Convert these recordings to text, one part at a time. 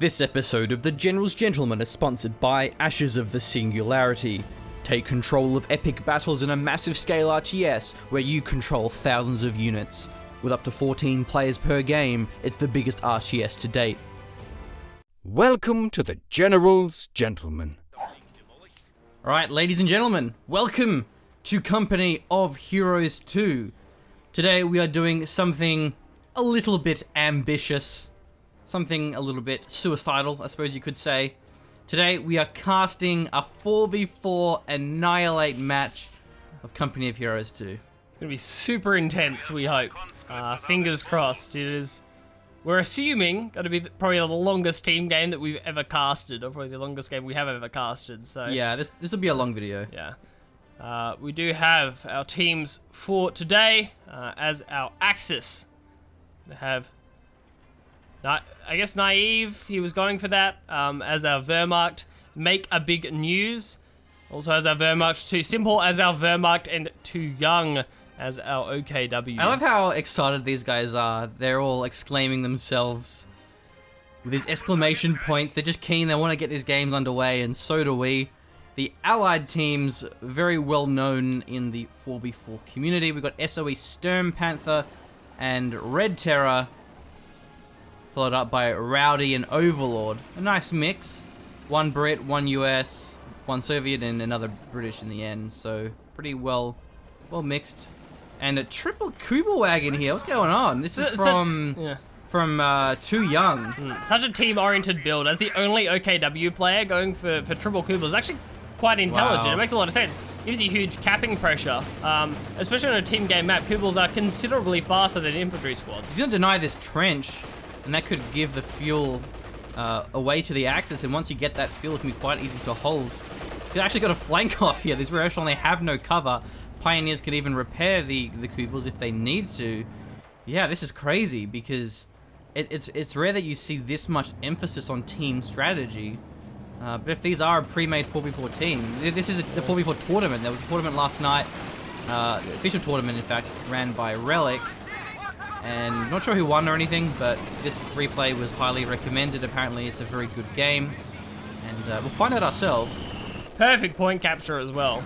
This episode of The General's Gentleman is sponsored by Ashes of the Singularity. Take control of epic battles in a massive scale RTS where you control thousands of units. With up to 14 players per game, it's the biggest RTS to date. Welcome to The General's Gentleman. Alright, ladies and gentlemen, welcome to Company of Heroes 2. Today we are doing something a little bit ambitious. Something a little bit suicidal, I suppose you could say. Today we are casting a 4v4 Annihilate match of Company of Heroes 2. It's going to be super intense, we hope. Fingers crossed. We're assuming going to be probably the longest team game that we've ever casted, or probably the longest game we have ever casted. So yeah, this will be a long video. Yeah. We do have our teams for today as our Axis. We have, I guess, Naive, he was going for that, as our Wehrmacht. Make a big news. Also as our Wehrmacht. Too simple as our Wehrmacht, and too young as our OKW. I love how excited these guys are. They're all exclaiming themselves with these exclamation points. They're just keen. They want to get these games underway, and so do we. The allied teams, very well known in the 4v4 community. We've got SOE Sturm Panther and Red Terror, followed up by Rowdy and Overlord. A nice mix. One Brit, one US, one Soviet, and another British in the end. So pretty well mixed. And a triple Kuba wagon here. What's going on? This is from Too Young. Such a team-oriented build. As the only OKW player going for triple Kuba is actually quite intelligent. Wow. It makes a lot of sense. Gives you huge capping pressure. Especially on a team game map, Kubals are considerably faster than infantry squads. He's going to deny this trench, and that could give the fuel away to the Axis, and once you get that fuel, it can be quite easy to hold. So you actually got a flank off here. These Rosh only have no cover. Pioneers could even repair the Kubals if they need to. Yeah, this is crazy, because it's rare that you see this much emphasis on team strategy. But if these are a pre-made 4v4 team, this is the 4v4 tournament. There was a tournament last night, the official tournament, in fact, ran by Relic. And not sure who won or anything, but this replay was highly recommended. Apparently it's a very good game, and we'll find out ourselves. Perfect point capture as well.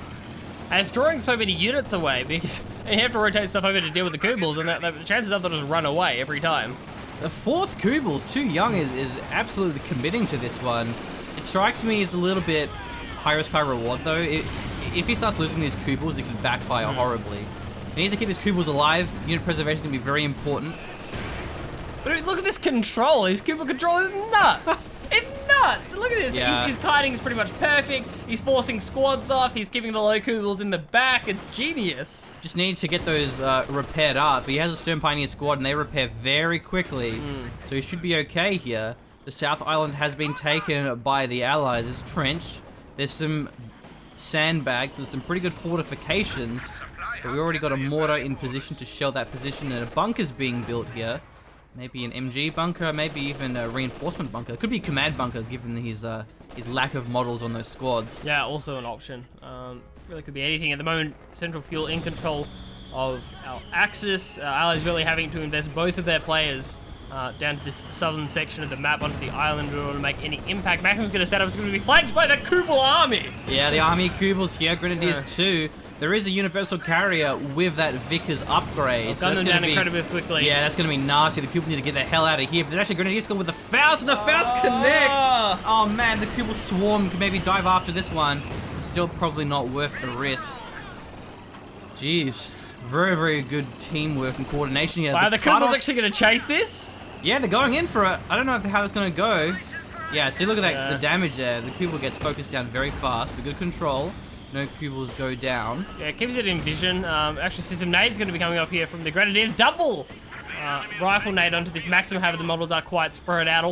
And it's drawing so many units away, because you have to rotate stuff over to deal with the Kubals, and the chances are they'll just run away every time. The fourth Kubal, Too Young, is absolutely committing to this one. It strikes me as a little bit high risk, high reward though. If he starts losing these Kubals, it could backfire horribly. He needs to keep his Kubals alive. Unit preservation is going to be very important. But look at this control. His Kuba control is nuts. It's nuts. Look at this. Yeah. His kiting is pretty much perfect. He's forcing squads off. He's keeping the low Kubals in the back. It's genius. Just needs to get those repaired up. He has a Stern Pioneer squad, and they repair very quickly. So he should be okay here. The South Island has been taken by the Allies. There's a trench. There's some sandbags. There's some pretty good fortifications. But we already got a mortar in position to shell that position, and a bunker's being built here. Maybe an MG bunker, maybe even a reinforcement bunker. It could be a command bunker, given his lack of models on those squads. Yeah, also an option. Really could be anything at the moment. Central Fuel in control of our Axis. Allies really having to invest both of their players down to this southern section of the map onto the island in order to make any impact. Maximum's going to set up. It's going to be flanked by the Kubal army. Yeah, the army Kubals here, Grenadiers too. There is a universal carrier with that Vickers upgrade. Gun them down incredibly quickly. Yeah, that's going to be nasty. The Kubals need to get the hell out of here. But there's actually a Grenadier squad with the Faust, and the Faust connects. Oh man, the Kubal swarm can maybe dive after this one. It's still probably not worth the risk. Jeez. Very, very good teamwork and coordination here. Wow, the Kubal's actually going to chase this? Yeah, they're going in for it. I don't know how that's going to go. Yeah, see, look at that, the damage there. The Kubal gets focused down very fast with good control. No Kubals go down. Yeah, it keeps it in vision. Actually, some nades going to be coming off here from the Grenadiers. Double rifle nade onto this Maximum. However, the models are quite spread out.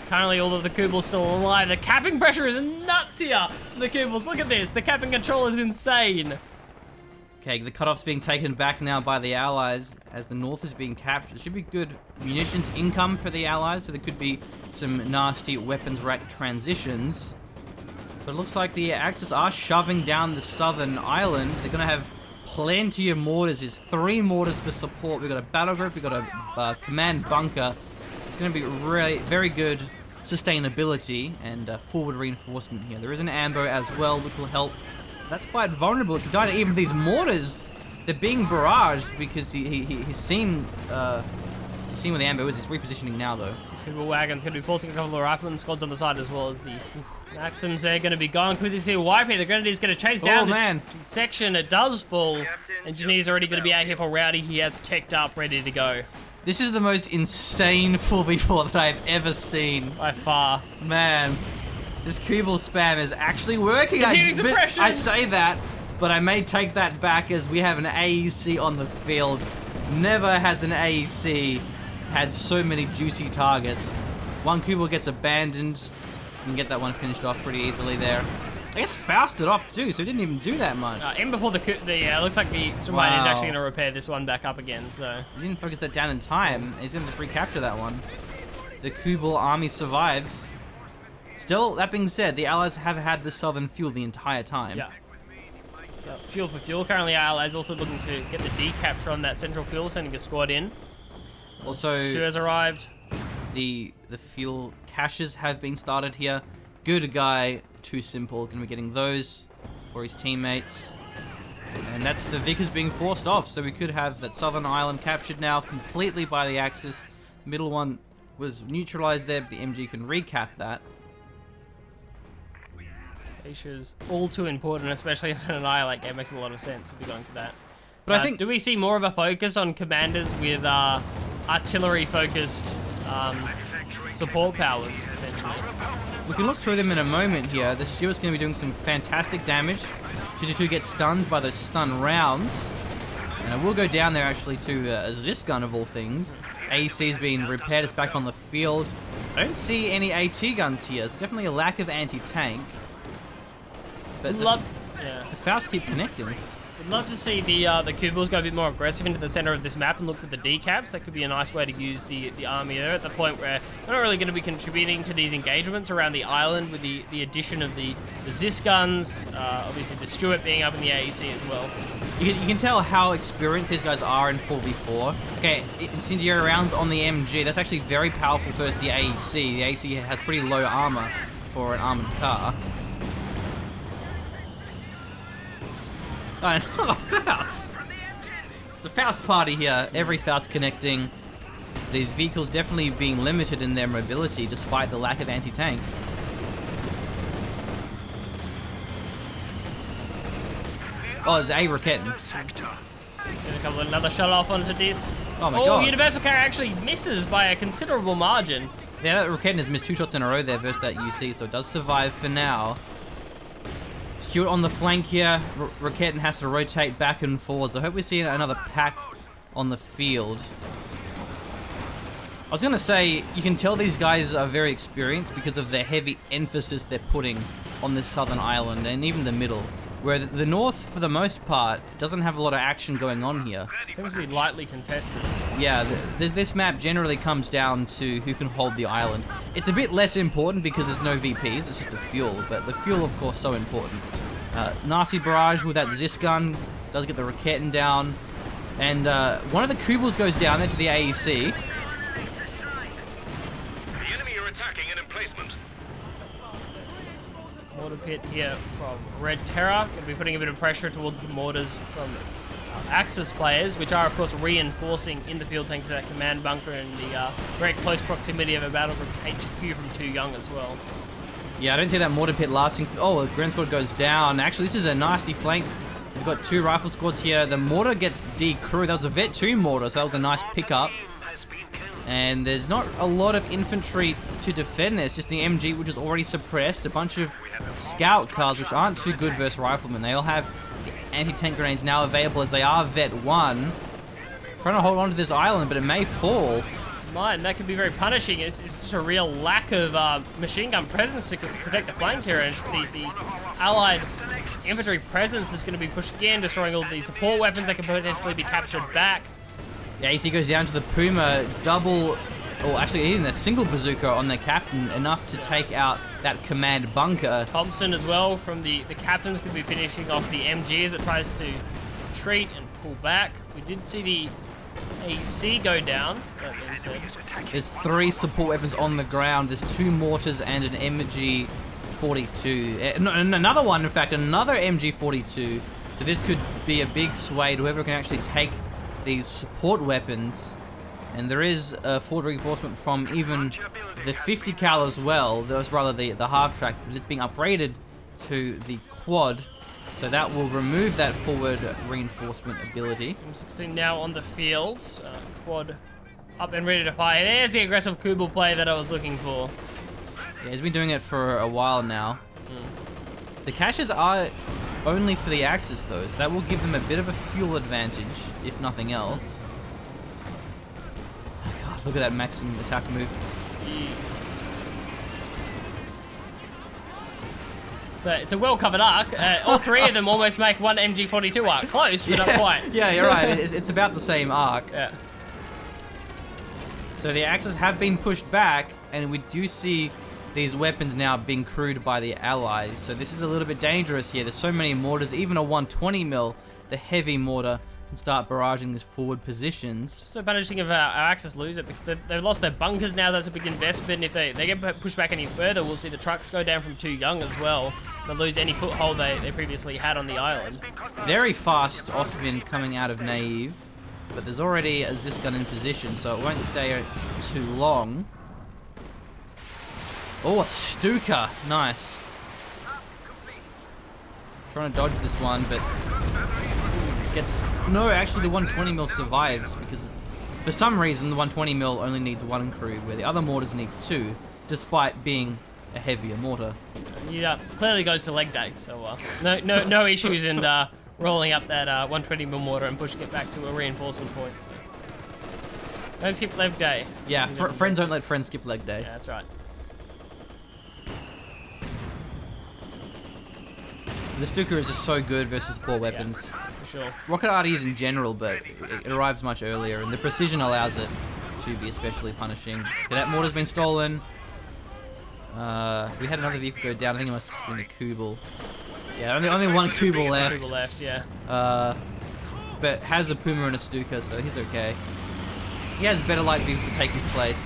Currently, all of the Kubals still alive. The capping pressure is nuts here. The Kubals, look at this. The capping control is insane. Okay, the cutoff's being taken back now by the Allies as the North is being captured. There should be good munitions income for the Allies, so there could be some nasty weapons rack transitions. But it looks like the Axis are shoving down the southern island. They're going to have plenty of mortars. There's 3 mortars for support. We've got a battle group. We've got a command bunker. It's going to be really very good sustainability and forward reinforcement here. There is an ambo as well, which will help. That's quite vulnerable. It could die to even these mortars. They're being barraged because he's seen where the ambo is. He's repositioning now, though. Cooper Wagon's going to be forcing a couple of rifleman squads on the side as well as the Maxims. They're going to be gone. Could they see a wipe here? The Grenadiers going to chase down this section. It does fall. Engineer's already going to be out here for Rowdy. He has teched up, ready to go. This is the most insane 4v4 that I've ever seen. By far. Man, this Kubel spam is actually working. I say that, but I may take that back as we have an AEC on the field. Never has an AEC had so many juicy targets. One Kubel gets abandoned. You can get that one finished off pretty easily there. I guess Fausted off too, so it didn't even do that much. Even before the looks like the Strumite is actually going to repair this one back up again. So he didn't focus that down in time. He's going to just recapture that one. The Kubel army survives. Still, that being said, the Allies have had the southern fuel the entire time. Yeah. So fuel for fuel. Currently, our Allies also looking to get the decapture on that central fuel, sending a squad in. Also, 2 has arrived. The fuel caches have been started here. Good guy, too simple. Gonna be getting those for his teammates. And that's the Vickers being forced off, so we could have that southern island captured now completely by the Axis. The middle one was neutralized there, but the MG can recap that. Asia's all too important, especially in an Annihilate game. Makes a lot of sense to be going for that. But I think... Do we see more of a focus on commanders with artillery-focused support powers, potentially? We can look through them in a moment here. The Stuart's going to be doing some fantastic damage. 222 gets stunned by those stun rounds. And I will go down there actually to a Zis gun of all things. AEC's been repaired, it's back on the field. I don't see any AT guns here. There's definitely a lack of anti-tank. But the Faust keep connecting. I'd love to see the Kubels go a bit more aggressive into the center of this map and look for the decaps. That could be a nice way to use the army there at the point where they're not really going to be contributing to these engagements around the island with the addition of the Zis guns, obviously the Stuart being up in the AEC as well. You can tell how experienced these guys are in 4v4. Okay, incendiary rounds on the MG. That's actually very powerful versus the AEC. The AEC has pretty low armor for an armored car. Oh, another Faust! It's a Faust party here. Every Faust connecting. These vehicles definitely being limited in their mobility despite the lack of anti-tank. Oh, there's a Roquette. Another shot off onto this. Oh my god. Universal Carrier actually misses by a considerable margin. Yeah, that Roquette has missed 2 shots in a row there versus that UC, so it does survive for now. Stuart on the flank here. Roquette has to rotate back and forwards. I hope we see another pack on the field. I was going to say, you can tell these guys are very experienced because of the heavy emphasis they're putting on this southern island and even the middle. Where the north, for the most part, doesn't have a lot of action going on here. Seems to be lightly contested. Yeah, this map generally comes down to who can hold the island. It's a bit less important because there's no VPs, it's just the fuel, but the fuel, of course, so important. Nasty barrage with that Zis gun, does get the Roquette down, and one of the Kubels goes down there to the AEC. The enemy are attacking an emplacement. Mortar pit here from Red Terror. Going to be putting a bit of pressure towards the mortars from Axis players, which are, of course, reinforcing in the field thanks to that command bunker and the very close proximity of a battle from HQ from Too Young as well. Yeah, I don't see that mortar pit lasting. Oh, the Grand Squad goes down. Actually, this is a nasty flank. We've got 2 rifle squads here. The mortar gets decrewed. That was a Vet 2 mortar, so that was a nice pickup. And there's not a lot of infantry to defend this, just the MG, which is already suppressed. A bunch of scout cars, which aren't too good versus riflemen. They all have anti-tank grenades now available as they are Vet 1. Trying to hold on to this island, but it may fall. Mine, that could be very punishing. It's just a real lack of machine gun presence to protect the flank here, and just the allied infantry presence is going to be pushed again, destroying all the support weapons that can potentially be captured back. Yeah, AC goes down to the Puma, double, or actually even a single bazooka on the captain, enough to take out that command bunker. Thompson as well from the captain's going to be finishing off the MG as it tries to retreat and pull back. We did see the AC go down. That being said. There's 3 support weapons on the ground. There's 2 mortars and an MG42. Another one, in fact, another MG42. So this could be a big sway to whoever can actually take these support weapons. And there is a forward reinforcement from even the 50 cal as well. That was rather the half track, but it's being upgraded to the quad. So that will remove that forward reinforcement ability. M16 now on the field. Quad up and ready to fire. There's the aggressive Kubel play that I was looking for. Yeah, he's been doing it for a while now. The caches are only for the Axis though, so that will give them a bit of a fuel advantage, if nothing else. Oh God, look at that maximum attack move. It's a well-covered arc. All 3 of them almost make one MG42 arc. Close, but not quite. Yeah, you're right. It's about the same arc. Yeah. So the Axis have been pushed back, and we do see these weapons now being crewed by the Allies. So this is a little bit dangerous here. There's so many mortars, even a 120 mil, the heavy mortar, can start barraging these forward positions. So punishing if our Axis lose it, because they've lost their bunkers now. That's a big investment. If they get pushed back any further, we'll see the trucks go down from too young as well. They'll lose any foothold they previously had on the island. Very fast Ostwind coming out of Naive, but there's already a Zis gun in position, so it won't stay too long. Oh, a Stuka! Nice. Trying to dodge this one, but gets... No, actually the 120 mil survives, because for some reason the 120 mil only needs 1 crew, where the other mortars need 2, despite being a heavier mortar. Yeah, clearly goes to leg day, so no issues in rolling up that 120 mil mortar and pushing it back to a reinforcement point. So. Don't skip leg day. Yeah, friends don't let friends skip leg day. Yeah, that's right. The Stuka is just so good versus support weapons. Yeah, for sure. Rocket arties in general, but it arrives much earlier, and the precision allows it to be especially punishing. Okay, that mortar's been stolen. We had another vehicle go down. I think it must have been a Kubel. Yeah, only 1 Kubel left. Kubel left, yeah. But has a Puma and a Stuka, so he's okay. He has better light vehicles to take his place.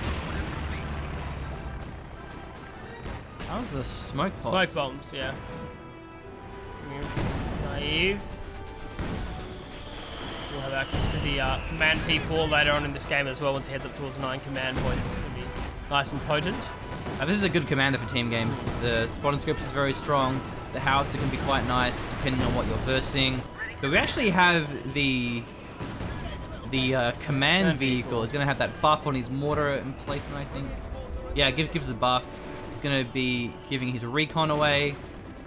How's the smoke pods? Smoke bombs, yeah. Naive. We'll have access to the command P4 later on in this game as well once he heads up towards 9 command points. It's going to be nice and potent. This is a good commander for team games. The spot and script is very strong. The howitzer can be quite nice depending on what you're versing. So we actually have the command vehicle. It's going to have that buff on his mortar emplacement, I think. Yeah, gives the buff. It's going to be giving his recon away.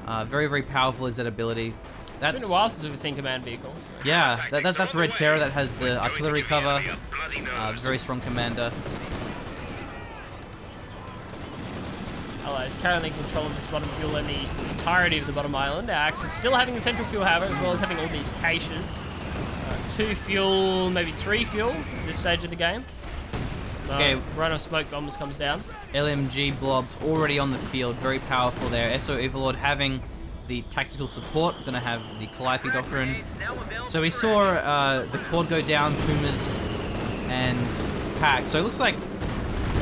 Very, very powerful is that ability. It's been a while since we've seen command vehicles. So. Yeah, that's Red Terror that has the artillery cover. Very strong commander. Allies currently in control of this bottom fuel and the entirety of the bottom island. Our Axis still having the central fuel, however, as well as having all these caches. 2 fuel, maybe 3 fuel at this stage of the game. Okay. Run of smoke bombs comes down. LMG blobs already on the field, very powerful there. SO Overlord having the tactical support, gonna have the Calliope Doctrine. So we saw the quad go down, Pumas and Pack. So it looks like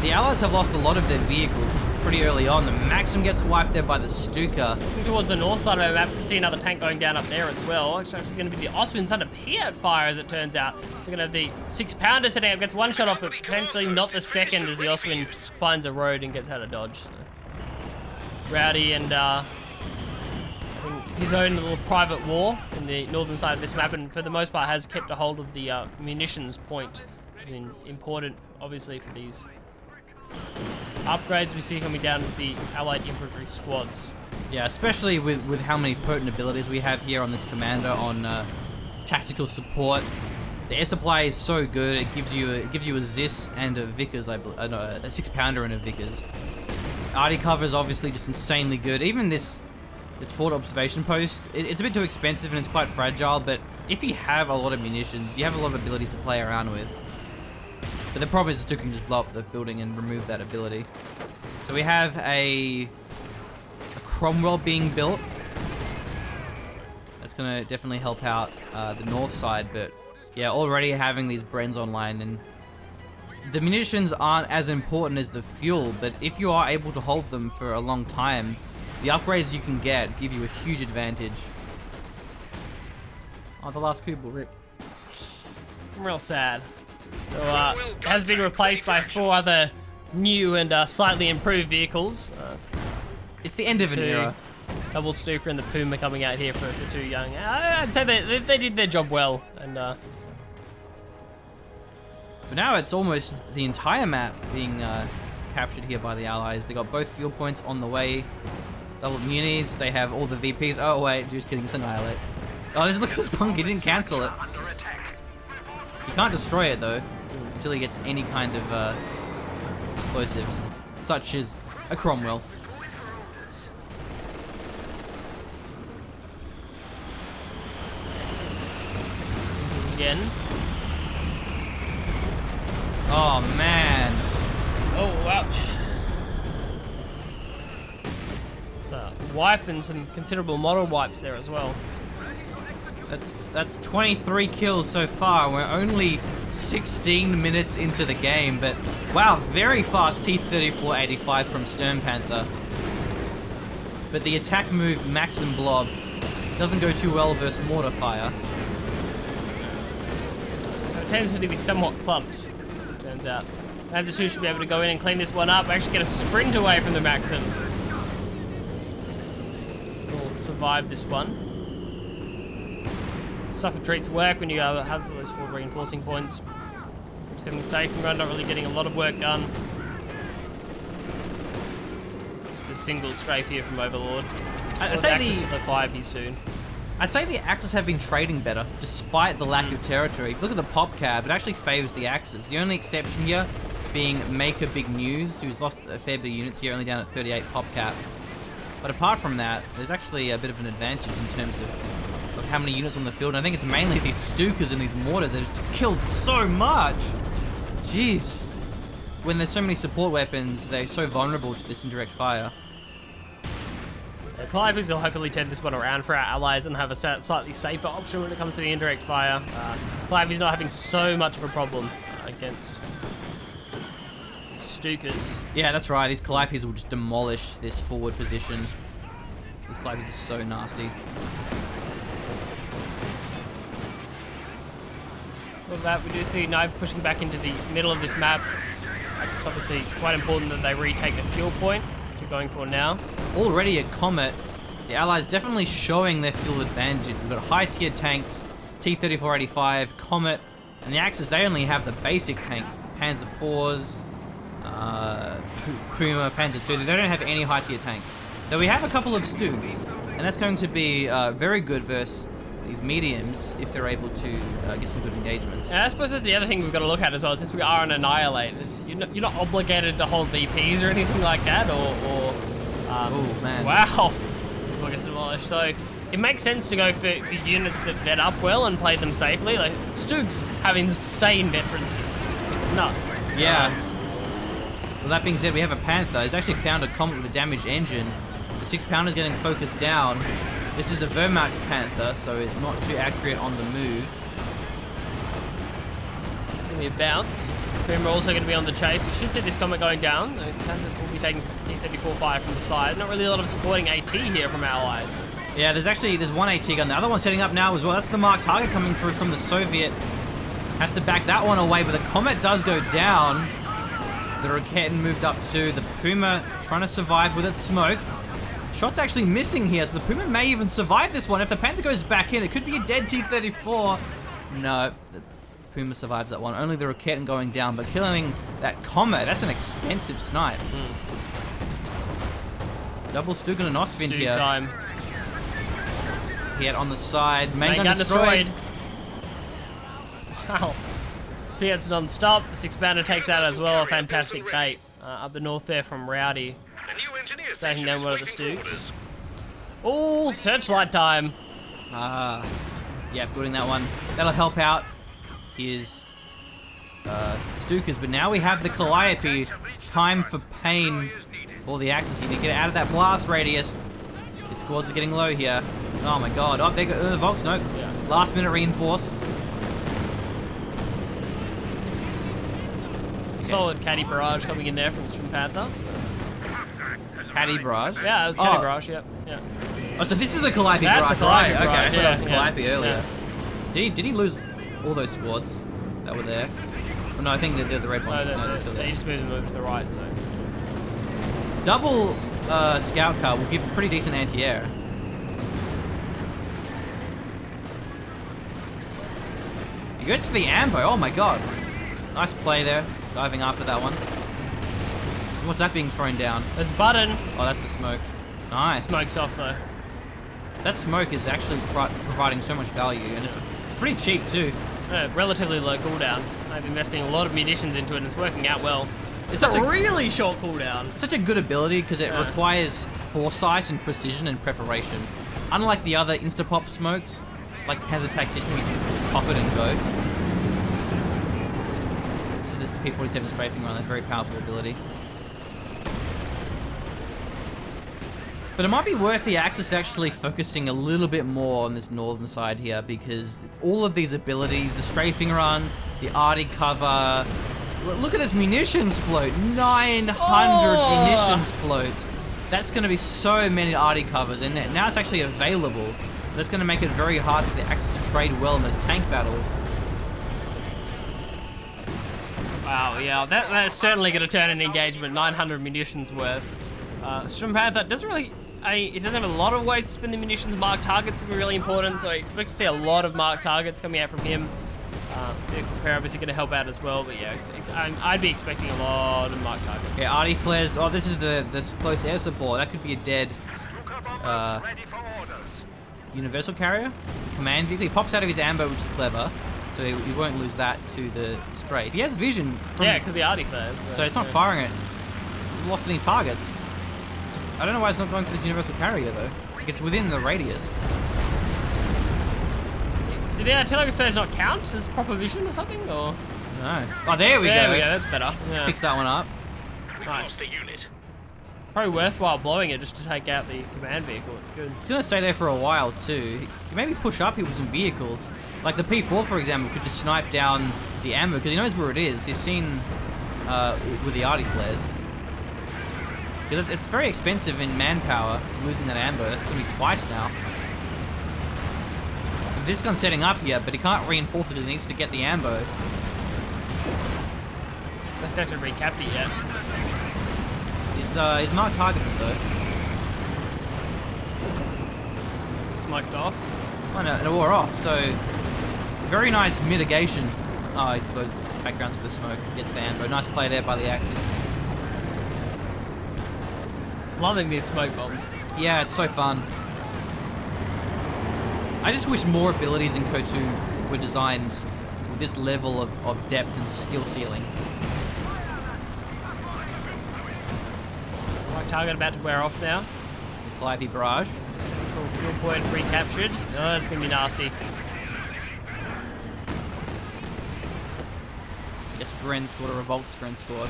the Allies have lost a lot of their vehicles pretty early on. The Maxim gets wiped there by the Stuka. Looking towards the north side of the map, you can see another tank going down up there as well. It's actually going to be the Ostwind's under Piat fire, as it turns out. So going to have the 6-pounder setting up, gets 1 shot off, but potentially not the second as the Ostwind finds a road and gets out of dodge. So. Rowdy and his own little private war in the northern side of this map, and for the most part has kept a hold of the munitions point, which is important, obviously, for these upgrades we see coming down with the Allied infantry squads. Yeah, especially with how many potent abilities we have here on this commander on tactical support. The air supply is so good. It gives you a Zis and a Vickers, a 6-pounder and a Vickers. Arty cover is obviously just insanely good. Even this forward observation post, it's a bit too expensive and it's quite fragile, but if you have a lot of munitions, you have a lot of abilities to play around with. But the problem is you can just blow up the building and remove that ability. So we have a Cromwell being built. That's going to definitely help out the north side, but Yeah, already having these Brens online, and the munitions aren't as important as the fuel, but if you are able to hold them for a long time, the upgrades you can get give you a huge advantage. Oh, the last cube will rip. I'm real sad. So, it has been replaced by 4 other new and slightly improved vehicles. It's the end of an era. Double Stuka and the Puma coming out here for too young. I'd say they did their job well, and but now it's almost the entire map being captured here by the Allies. They got both fuel points on the way, double munis. They have all the VPs. Oh wait, just kidding. It's Annihilate. Oh, this looks punk. He didn't cancel it. He can't destroy it though until he gets any kind of explosives, such as a Cromwell. again. Oh man. Oh, ouch. It's a wipe and some considerable model wipes there as well. That's 23 kills so far. We're only 16 minutes into the game, but wow, very fast T-34-85 from Stern Panther. But the attack move Maxim Blob doesn't go too well versus mortar fire. It tends to be somewhat clumped, turns out. Panzer II should be able to go in and clean this one up, actually get a sprint away from the Maxim. We'll survive this one. Stuff and treats work when you have those 4 reinforcing points. 7 safe and run, not really getting a lot of work done. Just a single strafe here from Overlord. I'd say access to the 5 soon. I'd say the Axis have been trading better, despite the lack of territory. If you look at the pop cab, it actually favors the Axis. The only exception here being Maker Big News, who's lost a fair bit of units here, only down at 38 pop cap. But apart from that, there's actually a bit of an advantage in terms of how many units on the field. And I think it's mainly these Stukas and these mortars that have killed so much. Jeez. When there's so many support weapons, they're so vulnerable to this indirect fire. Calliope's will hopefully turn this one around for our allies and have a slightly safer option when it comes to the indirect fire. Calliope's not having so much of a problem against Stukas. Yeah, that's right. These Calliopes will just demolish this forward position. These Calliopes are so nasty. With that, we do see Knife pushing back into the middle of this map. It's obviously quite important that they retake the fuel point, which we're going for now. Already at Comet, the Allies definitely showing their fuel advantage. We've got high tier tanks, T-34-85, Comet, and the Axis, they only have the basic tanks, the Panzer IVs, Puma, Panzer II. They don't have any high tier tanks. Though we have a couple of Stugs, and that's going to be very good versus these mediums if they're able to get some good engagements. And I suppose that's the other thing we've got to look at as well, since we are on Annihilate. You're not obligated to hold VPs or anything like that, oh man. Wow. Demolished. So it makes sense to go for units that vet up well and play them safely. Like Stugs have insane veterancy. It's nuts. Yeah. Well, that being said, we have a Panther. He's actually found a Comet with a damaged engine. The 6-pounder is getting focused down. This is a Wehrmacht Panther, so it's not too accurate on the move. Give me a bounce. Puma also going to be on the chase. We should see this Comet going down. The Panther will be taking T-34 from the side. Not really a lot of supporting AT here from allies. Yeah, there's one AT gun. The other one setting up now as well. That's the marked target coming through from the Soviet. Has to back that one away, but the Comet does go down. The Raketen moved up too. The Puma trying to survive with its smoke. Shot's actually missing here, so the Puma may even survive this one. If the Panther goes back in, it could be a dead T-34. No, the Puma survives that one. Only the Raketen going down, but killing that Comet, that's an expensive snipe. Double Stugan and Osvint here. Time. He had on the side. Main gun destroyed. Wow. Fiat's non-stop. The 6-pounder takes that as well. A fantastic bait. Up the north there from Rowdy. Staying down one of the Stuks. Oh, searchlight time. Yeah, building that one. That'll help out his Stukas, but now we have the Calliope. Time for pain for the Axis. You need to get out of that blast radius. The squads are getting low here. Oh my god. Oh, they got the Volks, no. Yeah. Last minute reinforce. solid caddy barrage coming in there from Strum Panther. So. Caddy barrage? Yeah, it was caddy barrage, yeah. Oh, so this is the Calliope That's barrage, the Calliope right? Okay, I barrage, thought that was the yeah, Calliope earlier. yeah. Did he lose all those squads that were there? Oh, no, I think they're the red ones. No, they're still there. He just moved them to the right, so. Double scout car will give pretty decent anti-air. He goes for the ambo. Oh my god. Nice play there. Diving after that one. What's that being thrown down? There's the button. Oh, that's the smoke. Nice. Smoke's off though. That smoke is actually providing so much value, and it's pretty cheap too. Relatively low cooldown. I'm investing a lot of munitions into it and it's working out well. It's a really short cooldown. It's such a good ability because it requires foresight and precision and preparation. Unlike the other insta-pop smokes, like Panzer Tactician, you just pop it and go. So this is the P-47 strafing run, a very powerful ability. But it might be worth the Axis actually focusing a little bit more on this northern side here, because all of these abilities, the strafing run, the arty cover, look at this munitions float, 900 munitions float. That's going to be so many arty covers, and now it's actually available. That's going to make it very hard for the Axis to trade well in those tank battles. Wow, yeah, that's certainly going to turn an engagement, 900 munitions worth. Strum Panther doesn't really... it doesn't have a lot of ways to spend the munitions. Marked targets will be really important, so I expect to see a lot of marked targets coming out from him. They're obviously going to help out as well, but yeah, I'd be expecting a lot of marked targets. Yeah, arty flares. Oh, this is this close air support. That could be a dead universal carrier, command vehicle. He pops out of his ambo, which is clever, so he won't lose that to the strafe. He has vision. Yeah, because the arty flares. So it's not firing it. It's lost any targets. I don't know why it's not going for this universal carrier though. It's within the radius. Did the artillery flares not count as proper vision or something, or? No. Oh, there we go. There we go. That's better. Yeah. Picks that one up. Nice. Probably worthwhile blowing it just to take out the command vehicle. It's good. It's gonna stay there for a while too. He can maybe push up here with some vehicles. Like the P4, for example, could just snipe down the ammo because he knows where it is. He's seen with the arty flares. Because it's very expensive in manpower, losing that ambo. That's going to be twice now. This gun's setting up here, but he can't reinforce it because he needs to get the ambo. That's not going to recap it yet. He's not targeted though. Smoked off. Oh no, it wore off, so very nice mitigation. Oh, he blows the backgrounds for the smoke, gets the ambo. Nice play there by the Axis. Loving these smoke bombs. Yeah, it's so fun. I just wish more abilities in KOTOR were designed with this level of depth and skill ceiling. Right target about to wear off now. Calliope barrage. Central fuel point recaptured. Oh, that's going to be nasty. Yes, Gren squad, a revolt Gren squad.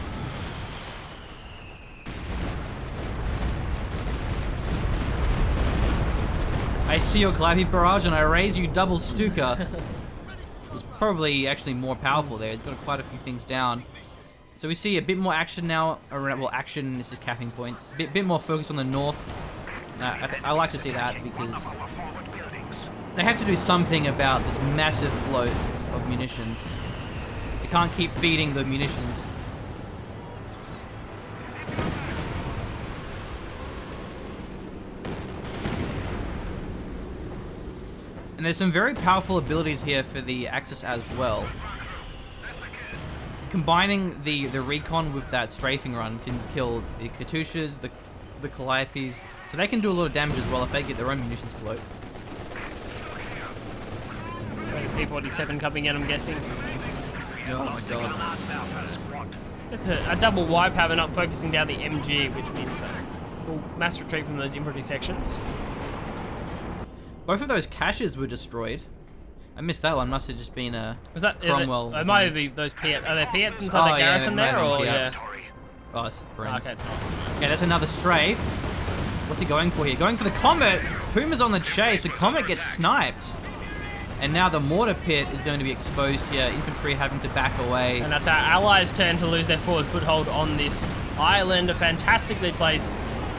I see your Calliope barrage and I raise you double Stuka. It was probably actually more powerful there. He's got quite a few things down. So we see a bit more action now around, well, action, this is capping points. A bit more focus on the north. I like to see that because they have to do something about this massive float of munitions. They can't keep feeding the munitions. And there's some very powerful abilities here for the Axis as well. Combining the recon with that strafing run can kill the Katyushas, the Calliopes, so they can do a lot of damage as well if they get their own munitions float. P-47 coming in, I'm guessing. Oh my god. It's a double wipe, having up focusing down the MG, which means full mass retreat from those infantry sections. Both of those caches were destroyed. I missed that one. Must have just been a Cromwell. It might be those Piets. Are there Piets inside the garrison there, or yeah? Oh, it's Brent. Okay, it's not. Okay, that's another strafe. What's he going for here? Going for the Comet. Puma's on the chase. The Comet gets sniped. And now the mortar pit is going to be exposed here. Infantry having to back away. And that's our allies' turn to lose their forward foothold on this island. A fantastically placed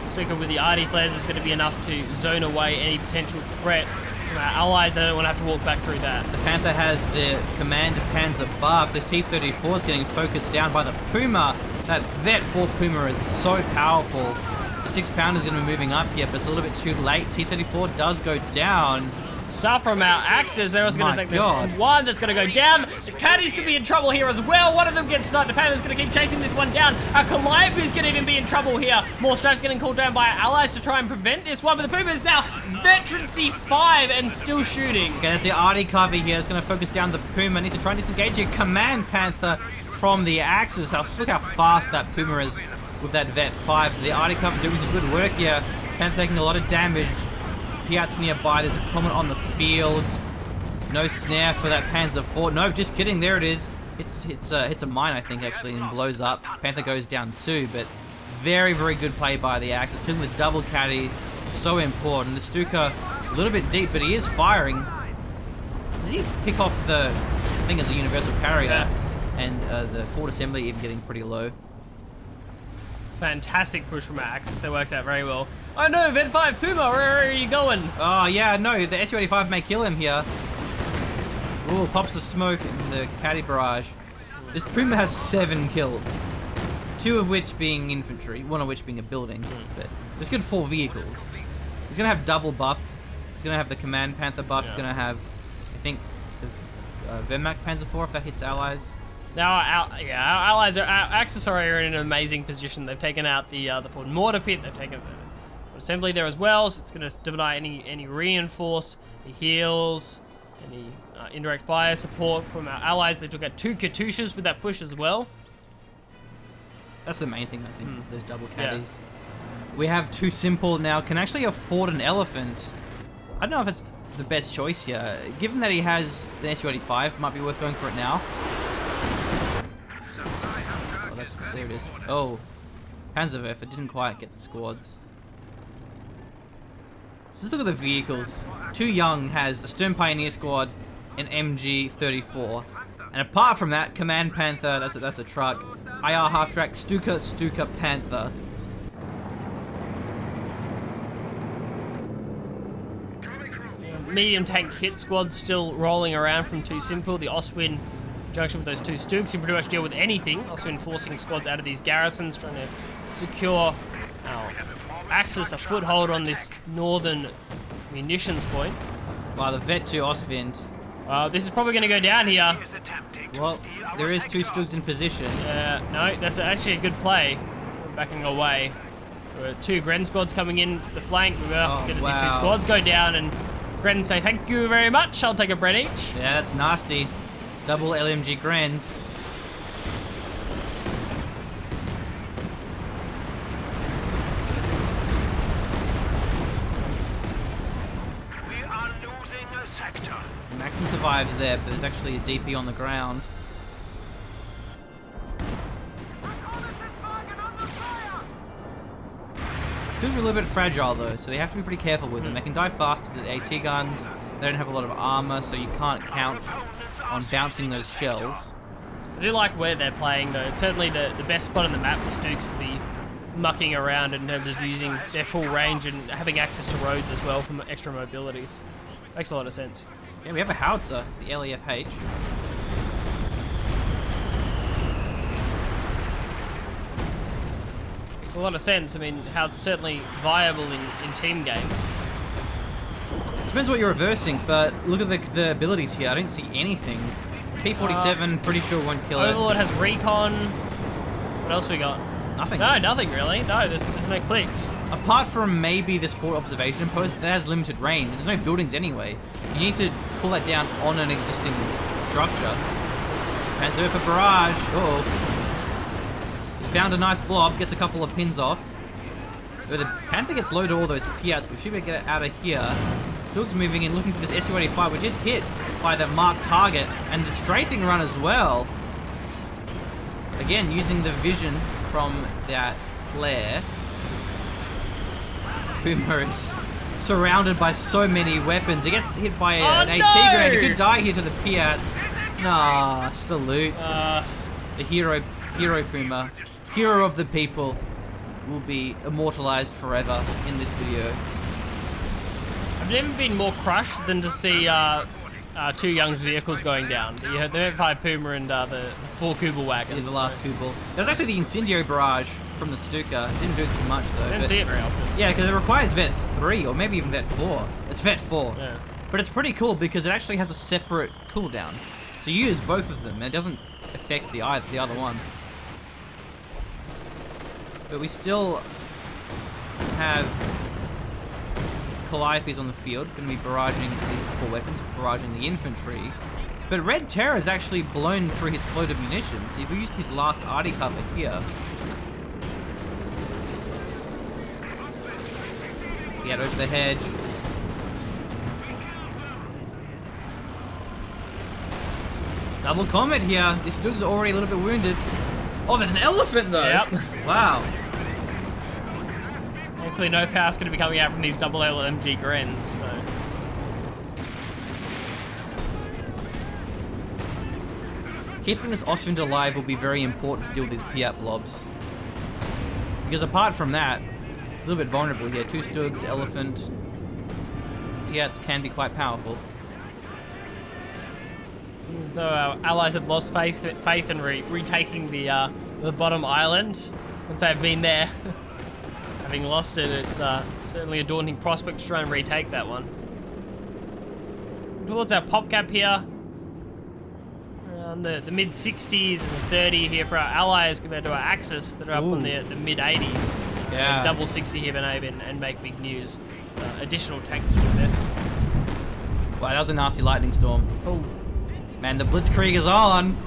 Stuka with the RD flares is going to be enough to zone away any potential threat from our allies. They don't want to have to walk back through that. The Panther has the command Panzer buff. This T-34 is getting focused down by the Puma. That Vet 4 Puma is so powerful. The 6-pounder is going to be moving up here, but it's a little bit too late. T-34 does go down. Stuff from our Axis. They're also going to take this God. one that's going to go down. The Caddies could be in trouble here as well. One of them gets sniped. The Panther's going to keep chasing this one down. Our Calliope's going to even be in trouble here. More strafes getting called down by our allies to try and prevent this one, but the Puma is now Veterancy 5 and still shooting. Okay, that's the RD cover here. It's going to focus down the Puma. Needs to try and disengage your command Panther from the Axis. Look how fast that Puma is with that Vet 5. The RD cover doing some good work here. Panther taking a lot of damage. Piats nearby. There's a comment on the field. No snare for that Panzer 4. No, just kidding. There it is. Hits a mine, I think, actually, and blows up. Panther goes down too, but very, very good play by the Axis. Killing the double caddy, so important. The Stuka a little bit deep, but he is firing. Does he pick off the thing as a universal carrier? Yeah. And the forward assembly even getting pretty low. Fantastic push from our Axis. That works out very well. Oh no, Vet 5 Puma, where are you going? Oh yeah, no, the Su-85 may kill him here. Ooh, pops the smoke in the caddy barrage. This Puma has 7 kills. 2 of which being infantry, 1 of which being a building. But just good 4 vehicles. He's gonna have double buff. He's gonna have the command Panther buff. Yeah. He's gonna have, I think, the Wehrmacht Panzer 4 if that hits allies. Now, our allies, our Axis are in an amazing position. They've taken out the forward mortar pit. They've taken the assembly there as well, so it's going to deny any reinforce, the heals, any indirect fire support from our allies. They took out 2 Katyushas with that push as well. That's the main thing, I think, those double caddies. Yeah. We have 2 simple now. Can actually afford an elephant. I don't know if it's the best choice here. Given that he has the Su-85, might be worth going for it now. There it is. Oh, Panzerwerfer didn't quite get the squads. Just look at the vehicles. Too Young has a Stern Pioneer squad, an MG-34, and apart from that, Command Panther. That's a truck. IR half track Stuka Panther. Medium tank hit squad still rolling around from 2 simple. The Oswin junction with those 2 Stooks can pretty much deal with anything. Also enforcing squads out of these garrisons, trying to secure our Axis a foothold on this northern munitions point. Wow, the Vet 2 Ostwind. This is probably going to go down here. Well, there is 2 Stooks in position. No, that's actually a good play. We're backing away. There are 2 Gren squads coming in for the flank. We're also going to see 2 squads go down, and Gren say thank you very much. I'll take a Bren each. Yeah, that's nasty. Double LMG Grens. We are losing a sector. Maxim survives there, but there's actually a DP on the ground. Still a little bit fragile though, so they have to be pretty careful with them. They can die fast to the AT guns. They don't have a lot of armor, so you can't count on bouncing those shells. I do like where they're playing though. It's certainly the best spot on the map for Stooks to be mucking around in terms of using their full range and having access to roads as well for extra mobility. Makes a lot of sense. Yeah, we have a howitzer, the LEFH. Makes a lot of sense. I mean, how it's certainly viable in team games. Depends what you're reversing, but look at the abilities here. I don't see anything. P-47, pretty sure won't kill it. Overlord has recon. What else we got? Nothing. No, nothing really. No, there's no clicks. Apart from maybe this forward observation post, that has limited range. There's no buildings anyway. You need to pull that down on an existing structure. Panzerwerfer barrage. Uh-oh. He's found a nice blob, gets a couple of pins off. But the Panther gets low to all those Piats, but we should be able to get it out of here. Stooks moving in, looking for this Su-85, which is hit by the marked target, and the strafing run as well. Again, using the vision from that flare. Puma is surrounded by so many weapons. He gets hit by Oh, an AT no! grenade. He could die here to the Piats. Nah, salute. The hero Puma, hero of the people, will be immortalized forever in this video. I've never been more crushed than to see two Young's vehicles going down. You had the M5 Puma and the 4 Kubel wagons. In the last Kubel. There's actually the incendiary barrage from the Stuka. Didn't do too much though. I didn't see it very often. Yeah, because it requires Vet 3 or maybe even Vet 4. It's Vet 4. Yeah. But it's pretty cool because it actually has a separate cooldown. So you use both of them and it doesn't affect the other one. But we still have Calliopes on the field, going to be barraging these support weapons, barraging the infantry. But Red Terror has actually blown through his floated munitions. He used his last arty cover here. He had over the hedge. Double combat here. This dude's already a little bit wounded. Oh, there's an elephant though. Yep. Wow. Hopefully no power's going to be coming out from these double LMG Grens, so... Keeping this Oswind alive will be very important to deal with these Piat blobs. Because apart from that, it's a little bit vulnerable here. 2 Stugs, elephant. Piats can be quite powerful. As though our allies have lost faith in retaking the bottom island once they've been there. Having lost it, it's certainly a daunting prospect to try and retake that one. Towards our pop cap here, around the mid 60s and the 30 here for our allies compared to our Axis that are up on the mid 80s. Yeah. Double 60 here and make big news. Additional tanks to invest. Wow, that was a nasty lightning storm. Oh. Man, the Blitzkrieg is on.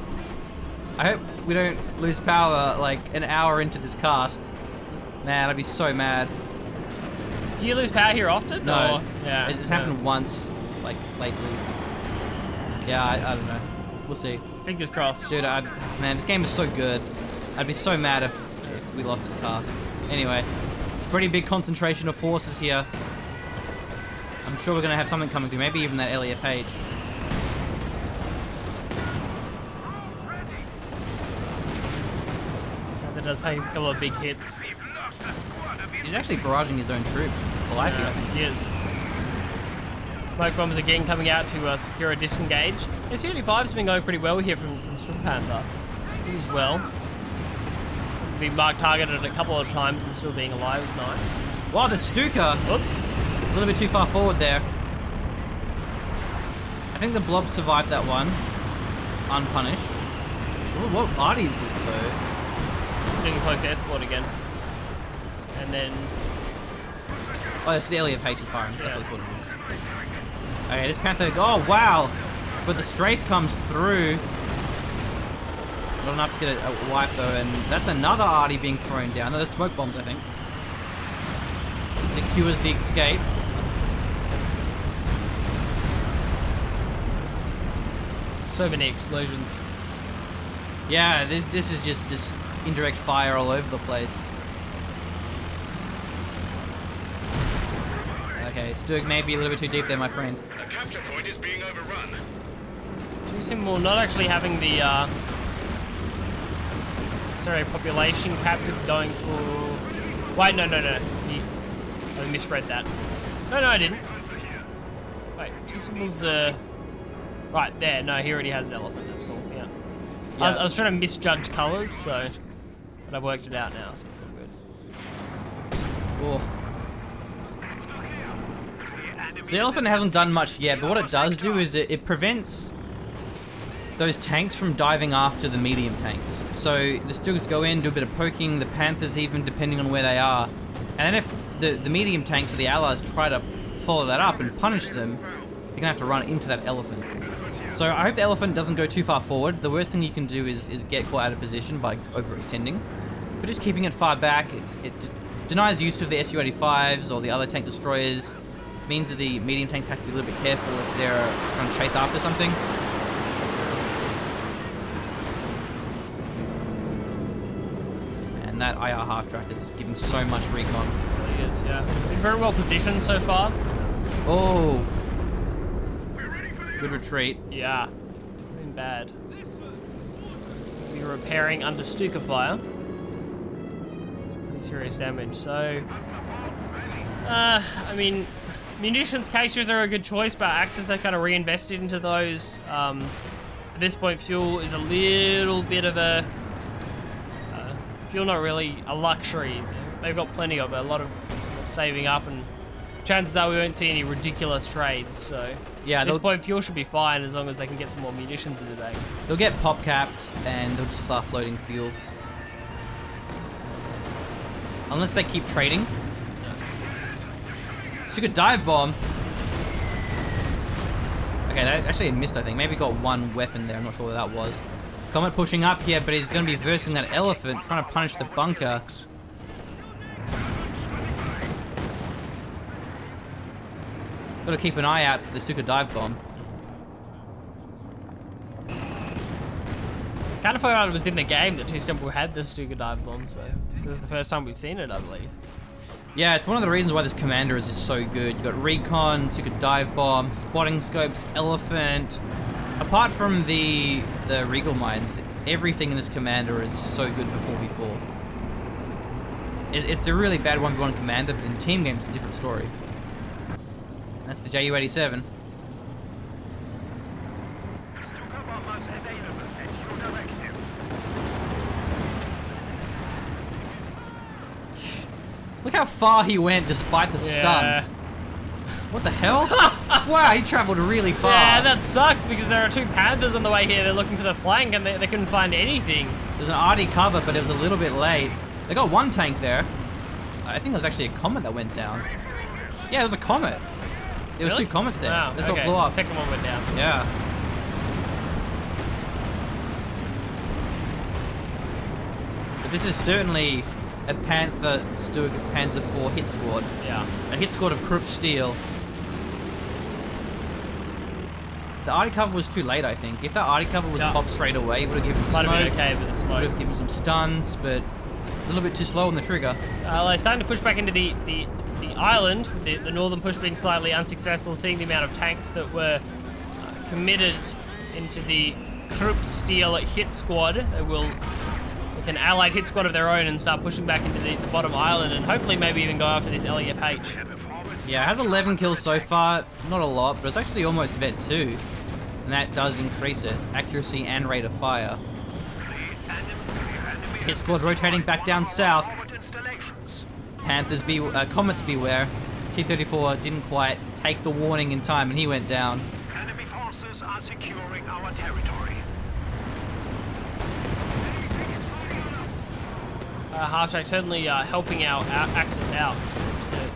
I hope we don't lose power like an hour into this cast. Man, I'd be so mad. Do you lose power here often? No. Or? Yeah. It's happened once, like, lately. Yeah, I don't know. We'll see. Fingers crossed. Dude, man, this game is so good. I'd be so mad if we lost this cast. Anyway, pretty big concentration of forces here. I'm sure we're going to have something coming through. Maybe even that LEFH. That does take a couple of big hits. He's actually barraging his own troops. Calliope, I think. He is. Smoke bombs again coming out to secure a disengage. SU-85's been going pretty well here from Strong Panther. As well. Being marked targeted a couple of times and still being alive is nice. Wow, the Stuka! Oops. A little bit too far forward there. I think the blob survived that one. Unpunished. Ooh, what arty is this though? Just doing a close escort again. And then... Oh, it's the LEFH is firing. That's what it is. Okay, this Panther... Oh, wow! But the strafe comes through. Not enough to get a wipe though, and that's another arty being thrown down. No, there's smoke bombs, I think. Secures the escape. So many explosions. Yeah, this is just indirect fire all over the place. Okay, Stug may be a little bit too deep there, my friend. The capture point is being overrun. Too simple, not actually having the sorry, population captive going for... Wait, no. I misread that. No, I didn't. Wait, Too Simple's the... Right, there. No, he already has the elephant. That's cool, yeah. I was trying to misjudge colours, so... But I've worked it out now, so it's all good. Oh. So the elephant hasn't done much yet, but what it does do is it prevents those tanks from diving after the medium tanks. So the Stugs go in, do a bit of poking, the Panthers even, depending on where they are. And then if the medium tanks or the allies try to follow that up and punish them, you're gonna have to run into that elephant. So I hope the elephant doesn't go too far forward. The worst thing you can do is get caught out of position by overextending. But just keeping it far back, it denies use of the Su-85s or the other tank destroyers. Means that the medium tanks have to be a little bit careful if they're trying to chase after something. And that IR half track is giving so much recon. really is, yeah. Been very well positioned so far. Oh. Good retreat. Yeah. Been bad. Be repairing under Stuka fire. It's pretty serious damage, so... I mean, munitions caches are a good choice, but Axis, they kind of reinvested into those. At this point, fuel is a little bit of a... fuel not really a luxury. They've got plenty of it, a lot of saving up, and chances are we won't see any ridiculous trades, so... Yeah, at this point, fuel should be fine as long as they can get some more munitions in the day. they'll get pop capped and they'll just start floating fuel. Unless they keep trading. So you could dive bomb. Okay, that actually missed, I think. Maybe got one weapon there. I'm not sure what that was. Comet pushing up here, but he's going to be versing that elephant, trying to punish the bunker. Got to keep an eye out for the Stuka dive bomb. Kind of forgot it was in the game that Two Temple had the Stuka dive bomb, so this is the first time we've seen it, I believe. Yeah, it's one of the reasons why this commander is just so good. You've got recon, Stuka dive bomb, spotting scopes, elephant. Apart from the regal mines, everything in this commander is just so good for 4v4. It's a really bad 1v1 commander, but in team games it's a different story. That's the Ju-87. Look how far he went despite the stun. What the hell? Wow, he traveled really far. Yeah, that sucks because there are two Panthers on the way here. They're looking for the flank and they couldn't find anything. There's an RD cover, but it was a little bit late. They got one tank there. I think there was actually a comet that went down. Yeah, it was a comet. There was Really? two comets there. Wow, This all okay. blew up. The second one went down. Yeah. But this is certainly a Panther Stug Panzer IV hit squad. Yeah. A hit squad of Krupp Steel. The RD cover was too late, I think. If that RD cover was popped straight away, it would have given Might smoke. have been okay with the smoke. Would have given some stuns, but a little bit too slow on the trigger. They're starting to push back into the island, the northern push being slightly unsuccessful, seeing the amount of tanks that were committed into the Krupp Steel hit squad. They will make an allied hit squad of their own and start pushing back into the bottom island and hopefully maybe even go after this LEFH. Yeah, it has 11 kills so far. Not a lot, but it's actually almost Vet 2. And that does increase it. Accuracy and rate of fire. Hit squad rotating back down south. Panthers Comets beware. T-34 didn't quite take the warning in time and he went down. Enemy forces are securing our territory. Half-track certainly helping our Axis out.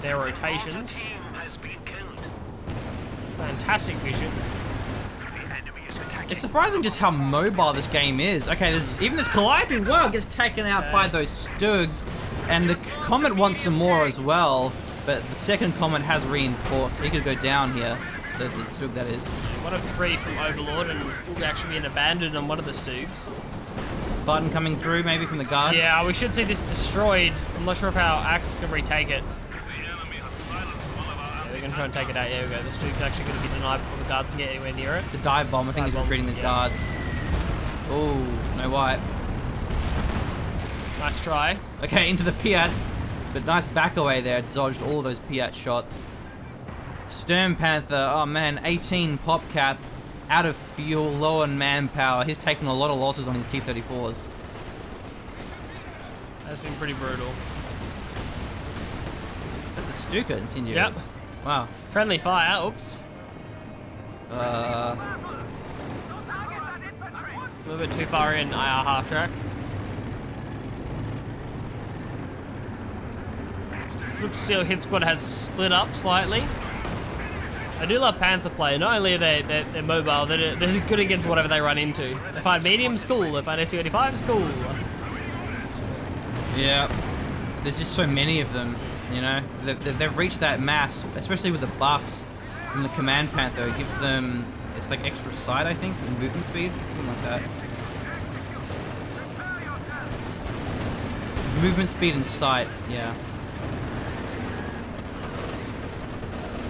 Their rotations. Team has been killed. Fantastic vision. The enemy is attacking. It's surprising just how mobile this game is. Okay, even this Calliope gets taken out by those Stugs. And the Comet wants some more as well, but the second Comet has reinforced. He could go down here, the Stug that is. One of three from Overlord and will actually be an abandoned on one of the Stugs. Button coming through, maybe from the guards. Yeah, we should see this destroyed. I'm not sure if our Axis can retake it. Yeah, they're going to try and take it out. Yeah, we go. The Stug's actually going to be denied before the guards can get anywhere near it. It's a dive bomb. I think he's retreating his guards. Oh, no white. Nice try. Okay, into the Piats, but nice back away there. Dodged all of those Piat shots. Stern Panther, oh man, 18 pop cap, out of fuel, low on manpower. He's taken a lot of losses on his T-34s. That's been pretty brutal. That's a Stuka incendiary. Yep. Wow. Friendly fire. Oops. Uh, A little bit too far in IR half-track. Krupp Steel hit squad has split up slightly. I do love Panther play. Not only are they're mobile, they're good against whatever they run into. They find medium, school. They find SU-85, school. yeah. There's just so many of them, you know. They've reached that mass, especially with the buffs from the Command Panther. It gives them, it's like extra sight, I think, and movement speed, something like that. Movement speed and sight, yeah.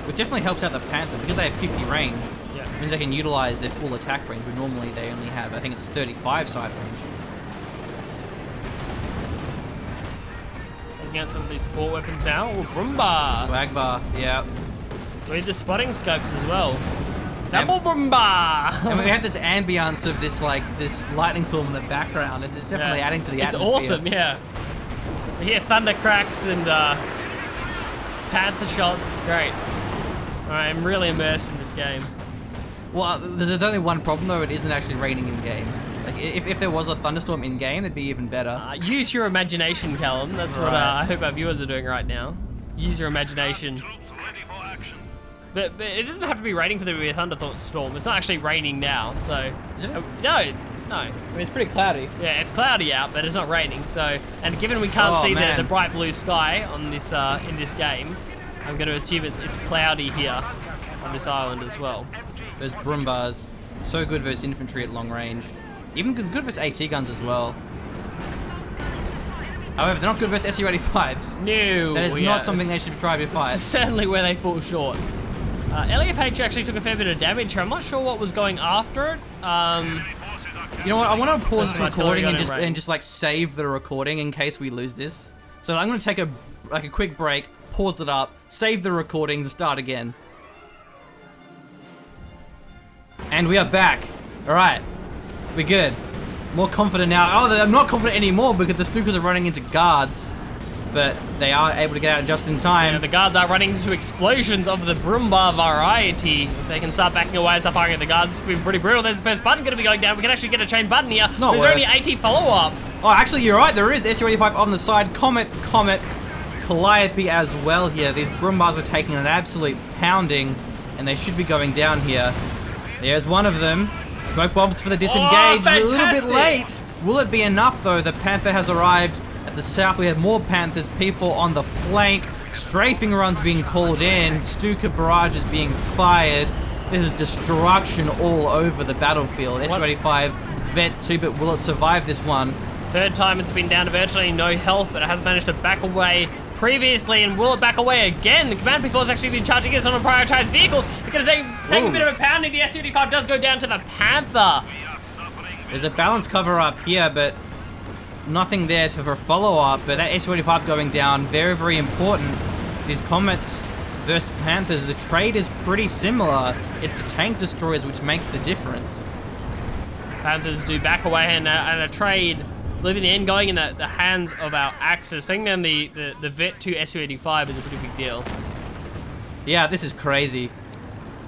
which definitely helps out the Panther because they have 50 range. Yeah. It means they can utilize their full attack range, but normally they only have, I think it's 35 side range. Taking out some of these support weapons now. Oh, Brumba! Swag bar, yeah. With the spotting scopes as well. And- Double Brumba! And we have this ambience of this lightning storm in the background. It's definitely Yeah. adding to the It's atmosphere. awesome, yeah. We hear thunder cracks and panther shots. It's great. Alright, I'm really immersed in this game. Well, there's only one problem though. It isn't actually raining in game. Like if there was a thunderstorm in game, it'd be even better. Use your imagination, Callum. That's what Right. I hope our viewers are doing right now. Use your imagination. Troops ready for action. But it doesn't have to be raining for there to be a thunderstorm. It's not actually raining now, so... Is it? No. I mean, it's pretty cloudy. Yeah, it's cloudy out, but it's not raining. So, and given we can't Oh, see man. the bright blue sky on this in this game, I'm going to assume it's cloudy here on this island as well. Those Brumbars, so good versus infantry at long range. Even good versus AT guns as well. However, they're not good versus SU-85s. No, That is not something they should try to This fight. is certainly where they fall short. LEFH actually took a fair bit of damage here. I'm not sure what was going after it. You know what? I want to pause this That's my recording and artillery gun in just like save the recording in case we lose this. So I'm going to take a quick break, pause it up, save the recording, and start again. And we are back. All right, we're good. More confident now. Oh, I'm not confident anymore because the Stukas are running into guards, but they are able to get out just in time. Yeah, the guards are running into explosions of the Brumba variety. If they can start backing away and start firing at the guards, this could be pretty brutal. There's the first button going to be going down. We can actually get a chain button here. Not There's worth. only AT follow-up. Oh, actually, you're right. There is SU-85 on the side. Comet, Calliope as well here. These Brumbars are taking an absolute pounding, and they should be going down here. There's one of them. Smoke bombs for the disengage. A little bit fantastic. late. Will it be enough, though? The Panther has arrived. At the south, we have more Panthers. P4 on the flank. Strafing runs being called in. Stuka barrage is being fired. This is destruction all over the battlefield. SU-85, it's Vet 2, but will it survive this one? Third time it's been down to virtually no health, but it has managed to back away previously, and will it back away again? The command P4 has actually been charging against unprioritized vehicles. It's going to take a Ooh. bit of a pounding. The SU-85 does go down to the Panther. There's a balance cover up here, but nothing there for a follow-up. But that SU-85 going down, very, very important. These Comets versus Panthers, the trade is pretty similar. It's the tank destroyers which makes the difference. Panthers do back away, and a trade, leaving the end going in the hands of our Axis. Taking down the Vet 2 SU-85 is a pretty big deal. Yeah, this is crazy.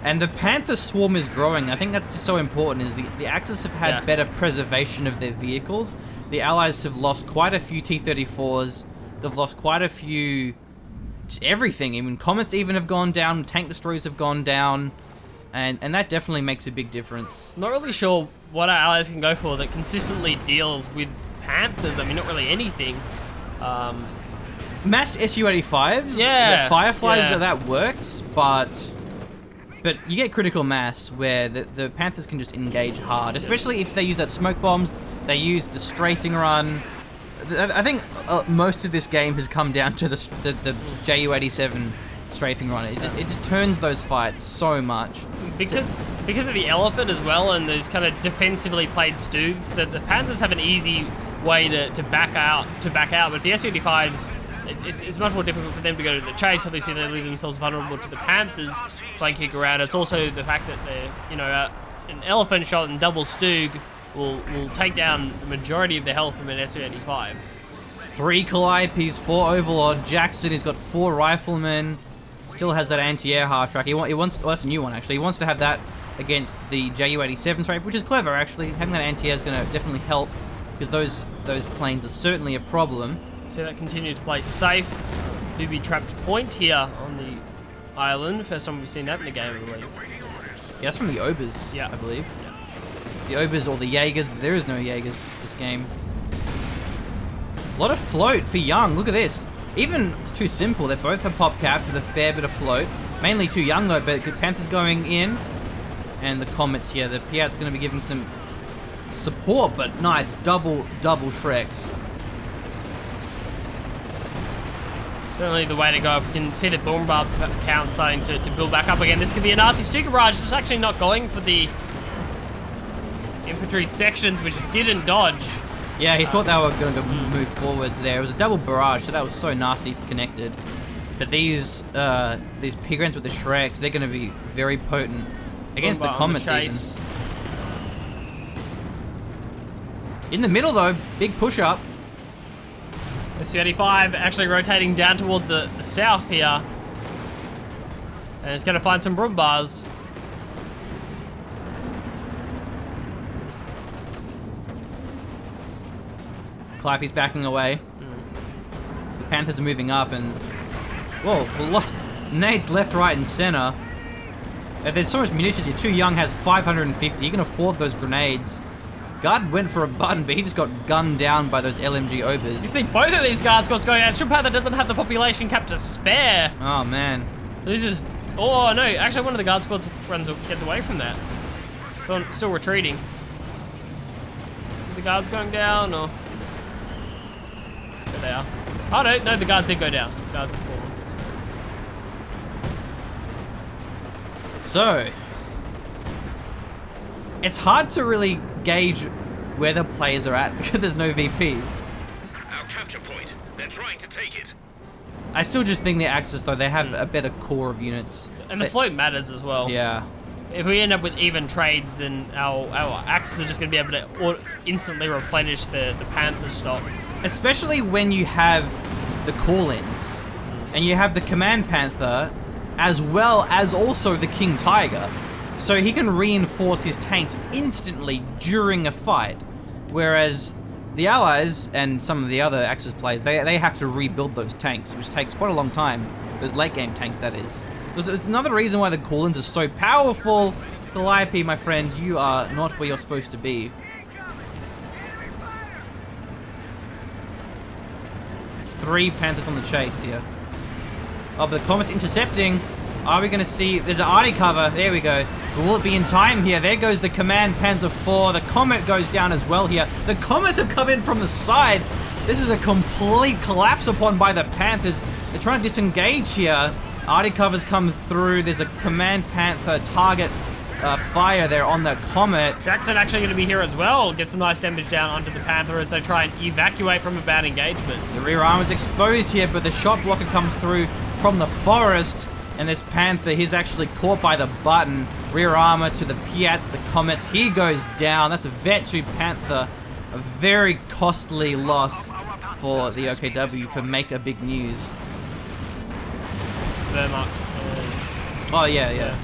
And the Panther swarm is growing. I think that's just so important, is the Axis have had Yeah. better preservation of their vehicles. The Allies have lost quite a few T-34s. They've lost quite a few... just everything. Even Comets even have gone down. Tank destroyers have gone down. And that definitely makes a big difference. Not really sure what our allies can go for that consistently deals with Panthers. I mean, not really anything. Mass SU-85s, Yeah, the Fireflies, yeah. that works, but you get critical mass where the Panthers can just engage hard, especially if they use that smoke bombs, they use the strafing run. I think most of this game has come down to the Ju-87 strafing run. It just turns those fights so much. Because of the elephant as well, and those kind of defensively played Stoogs, that the Panthers have an easy way to back out. But the SU-85s, it's much more difficult for them to go to the chase. Obviously, they leave themselves vulnerable to the Panthers flanking around. It's also the fact that they're, an elephant shot and double Stoog will take down the majority of the health from an SU-85. 3 Calliopes, 4 Overlord. Jackson, he's got 4 Riflemen. Still has that anti-air half track. He wants. Well, that's a new one actually. He wants to have that against the Ju-87 strafe, which is clever actually. Having that anti-air is going to definitely help because those planes are certainly a problem. So that continues to play safe. Booby trapped point here on the island. First time we've seen that in the game, I believe. Yeah, that's from the Obers, Yeah. I believe. The Obers or the Jaegers, but there is no Jaegers this game. A lot of float for Young. Look at this. Even it's too simple. They both have pop cap with a fair bit of float. Mainly too young though, but Panthers going in. And the Comets here. The Piat's going to be giving some support, but nice double Shreks. Certainly the way to go. If we can see the boom bar count starting to build back up again, this could be a nasty Stuka barrage. Just actually not going for the infantry sections, which didn't dodge. Yeah, he thought they were going to move forwards there. It was a double barrage, so that was so nasty connected. But these Pigrins with the Shreks, they're going to be very potent against the Comets even. In the middle though, big push up. SU-85 actually rotating down toward the south here. And it's going to find some broom bars. Clappy's backing away. The Panthers are moving up and... Whoa, a lot... Nades left, right, and center. There's so much munitions here. Too Young has 550. He can afford those grenades. Guard went for a button, but he just got gunned down by those LMG Obers. You see both of these guard squads going out. Strip Panther doesn't have the population cap to spare. Oh, man. This is... Oh, no. Actually, one of the guard squads gets away from that. So still retreating. So the guards going down, or... There they are. Oh, no, the guards did go down. The guards are fallen. So... It's hard to really gauge where the players are at because there's no VPs. Our capture point. They're trying to take it. I still just think the Axis, though, they have a better core of units. And the float matters as well. Yeah. If we end up with even trades, then our Axis are just going to be able to instantly replenish the Panther stock. Especially when you have the call-ins and you have the Command Panther as well as also the King Tiger. So he can reinforce his tanks instantly during a fight. Whereas the Allies and some of the other Axis players, they have to rebuild those tanks, which takes quite a long time. Those late game tanks, that is. It's another reason why the call-ins are so powerful. Calliope, my friend, you are not where you're supposed to be. There's 3 Panthers on the chase here. Oh, but the Comet's intercepting. Are we going to see... There's an arty cover. There we go. Will it be in time here? There goes the Command Panzer IV. The Comet goes down as well here. The Comets have come in from the side. This is a complete collapse upon by the Panthers. They're trying to disengage here. Arty covers come through. There's a Command Panther target fire there on the Comet. Jackson actually going to be here as well. Get some nice damage down onto the Panther as they try and evacuate from a bad engagement. The rear arm is exposed here, but the shot blocker comes through from the forest. And this Panther, he's actually caught by the button. Rear armor to the Piats, the Comets. He goes down. That's a Vet 2 Panther. A very costly loss for the OKW for Make a Big News. Wehrmacht. Oh, yeah.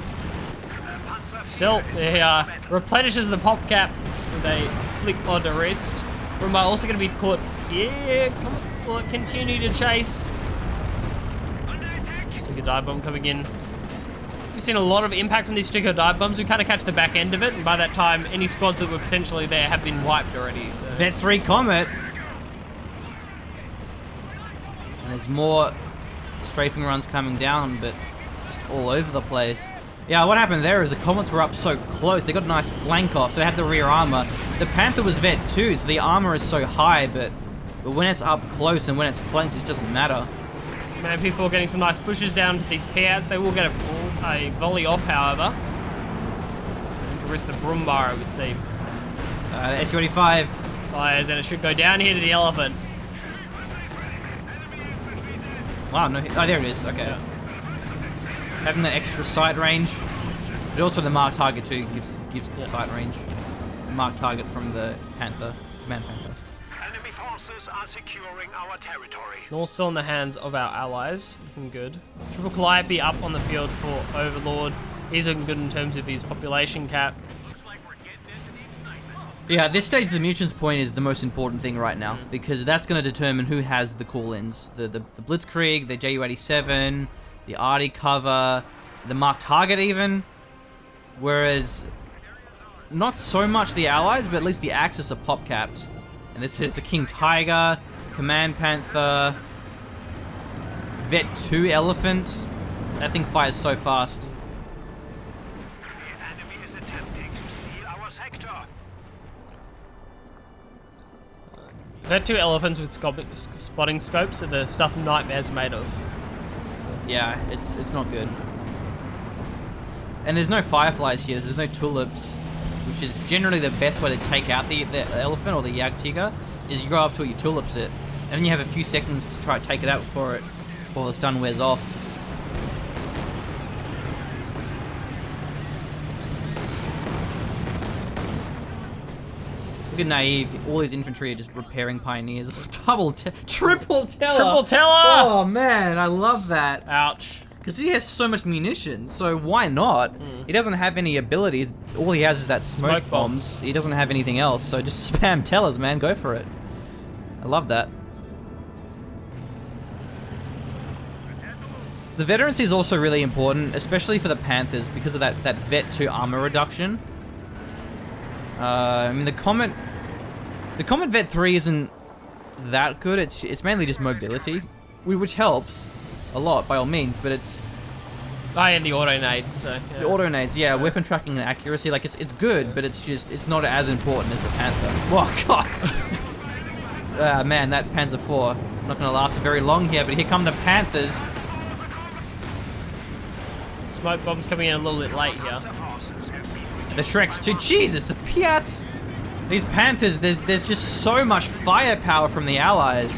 Still, he replenishes the pop cap with a flick on the wrist. Rumba also going to be caught here. Will it continue to chase? Sticker dive bomb coming in. We've seen a lot of impact from these sticker dive bombs. We kind of catch the back end of it, and by that time, any squads that were potentially there have been wiped already. So. Vet 3 Comet. And there's more strafing runs coming down, but just all over the place. Yeah, what happened there is the Comets were up so close. They got a nice flank off, so they had the rear armor. The Panther was Vet 2, so the armor is so high, but when it's up close and when it's flanked, it doesn't matter. Man, people are getting some nice pushes down to these Piats. They will get a volley off, however. And to risk the broom bar, I would say. The SU-85 fires, and it should go down here to the Elephant. Wow, no, oh, there it is, okay. Yeah. Having that extra sight range, but also the mark target too gives the sight range. The mark target from the Panther, Command Panther. Enemy forces are securing our territory. And all still in the hands of our allies. Looking good. Triple Calliope up on the field for Overlord. He's looking good in terms of his population cap. Looks like we're getting into the excitement. Yeah, at this stage, the Mutants point is the most important thing right now because that's going to determine who has the call-ins. The Blitzkrieg, the Ju-87, the arty cover, the mark target even. Whereas, not so much the allies, but at least the Axis are pop-capped. And this is a King Tiger, Command Panther, Vet 2 Elephant. That thing fires so fast. The enemy is attempting to steal our sector. They're 2 elephants with spotting scopes are the stuff Nightmare's made of. So. Yeah, it's not good. And there's no fireflies here. There's no tulips, which is generally the best way to take out the elephant or the Jagdtiger. Is you go up to it, you tulips it, and then you have a few seconds to try to take it out before the stun wears off. Look at Naive. All his infantry are just repairing pioneers. Triple teller. Triple teller! Oh man, I love that. Ouch. Because he has so much munition, so why not? He doesn't have any ability. All he has is that smoke bombs. He doesn't have anything else, so just spam tellers, man. Go for it. I love that. The veterancy is also really important, especially for the Panthers, because of that Vet 2 armor reduction. I mean, the Comet Vet 3 isn't that good. It's mainly just mobility, which helps a lot by all means, but it's... Oh, and the auto nades, so... Yeah. The auto nades, yeah, weapon tracking and accuracy, like, it's good, but it's not as important as the Panther. Oh, God! Man, that Panzer IV, not gonna last very long here, but here come the Panthers. Smoke bombs coming in a little bit late here. The Shreks too. Jesus, the Piats! These Panthers, there's just so much firepower from the Allies.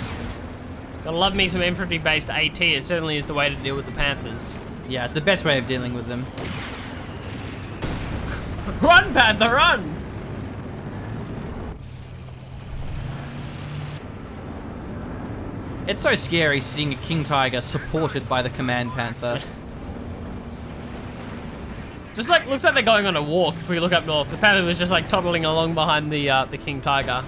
Gotta love me some infantry-based AT. It certainly is the way to deal with the Panthers. Yeah, it's the best way of dealing with them. Run, Panther, run! It's so scary seeing a King Tiger supported by the Command Panther. Just like, looks like they're going on a walk if we look up north. The Panther was just like toddling along behind the King Tiger.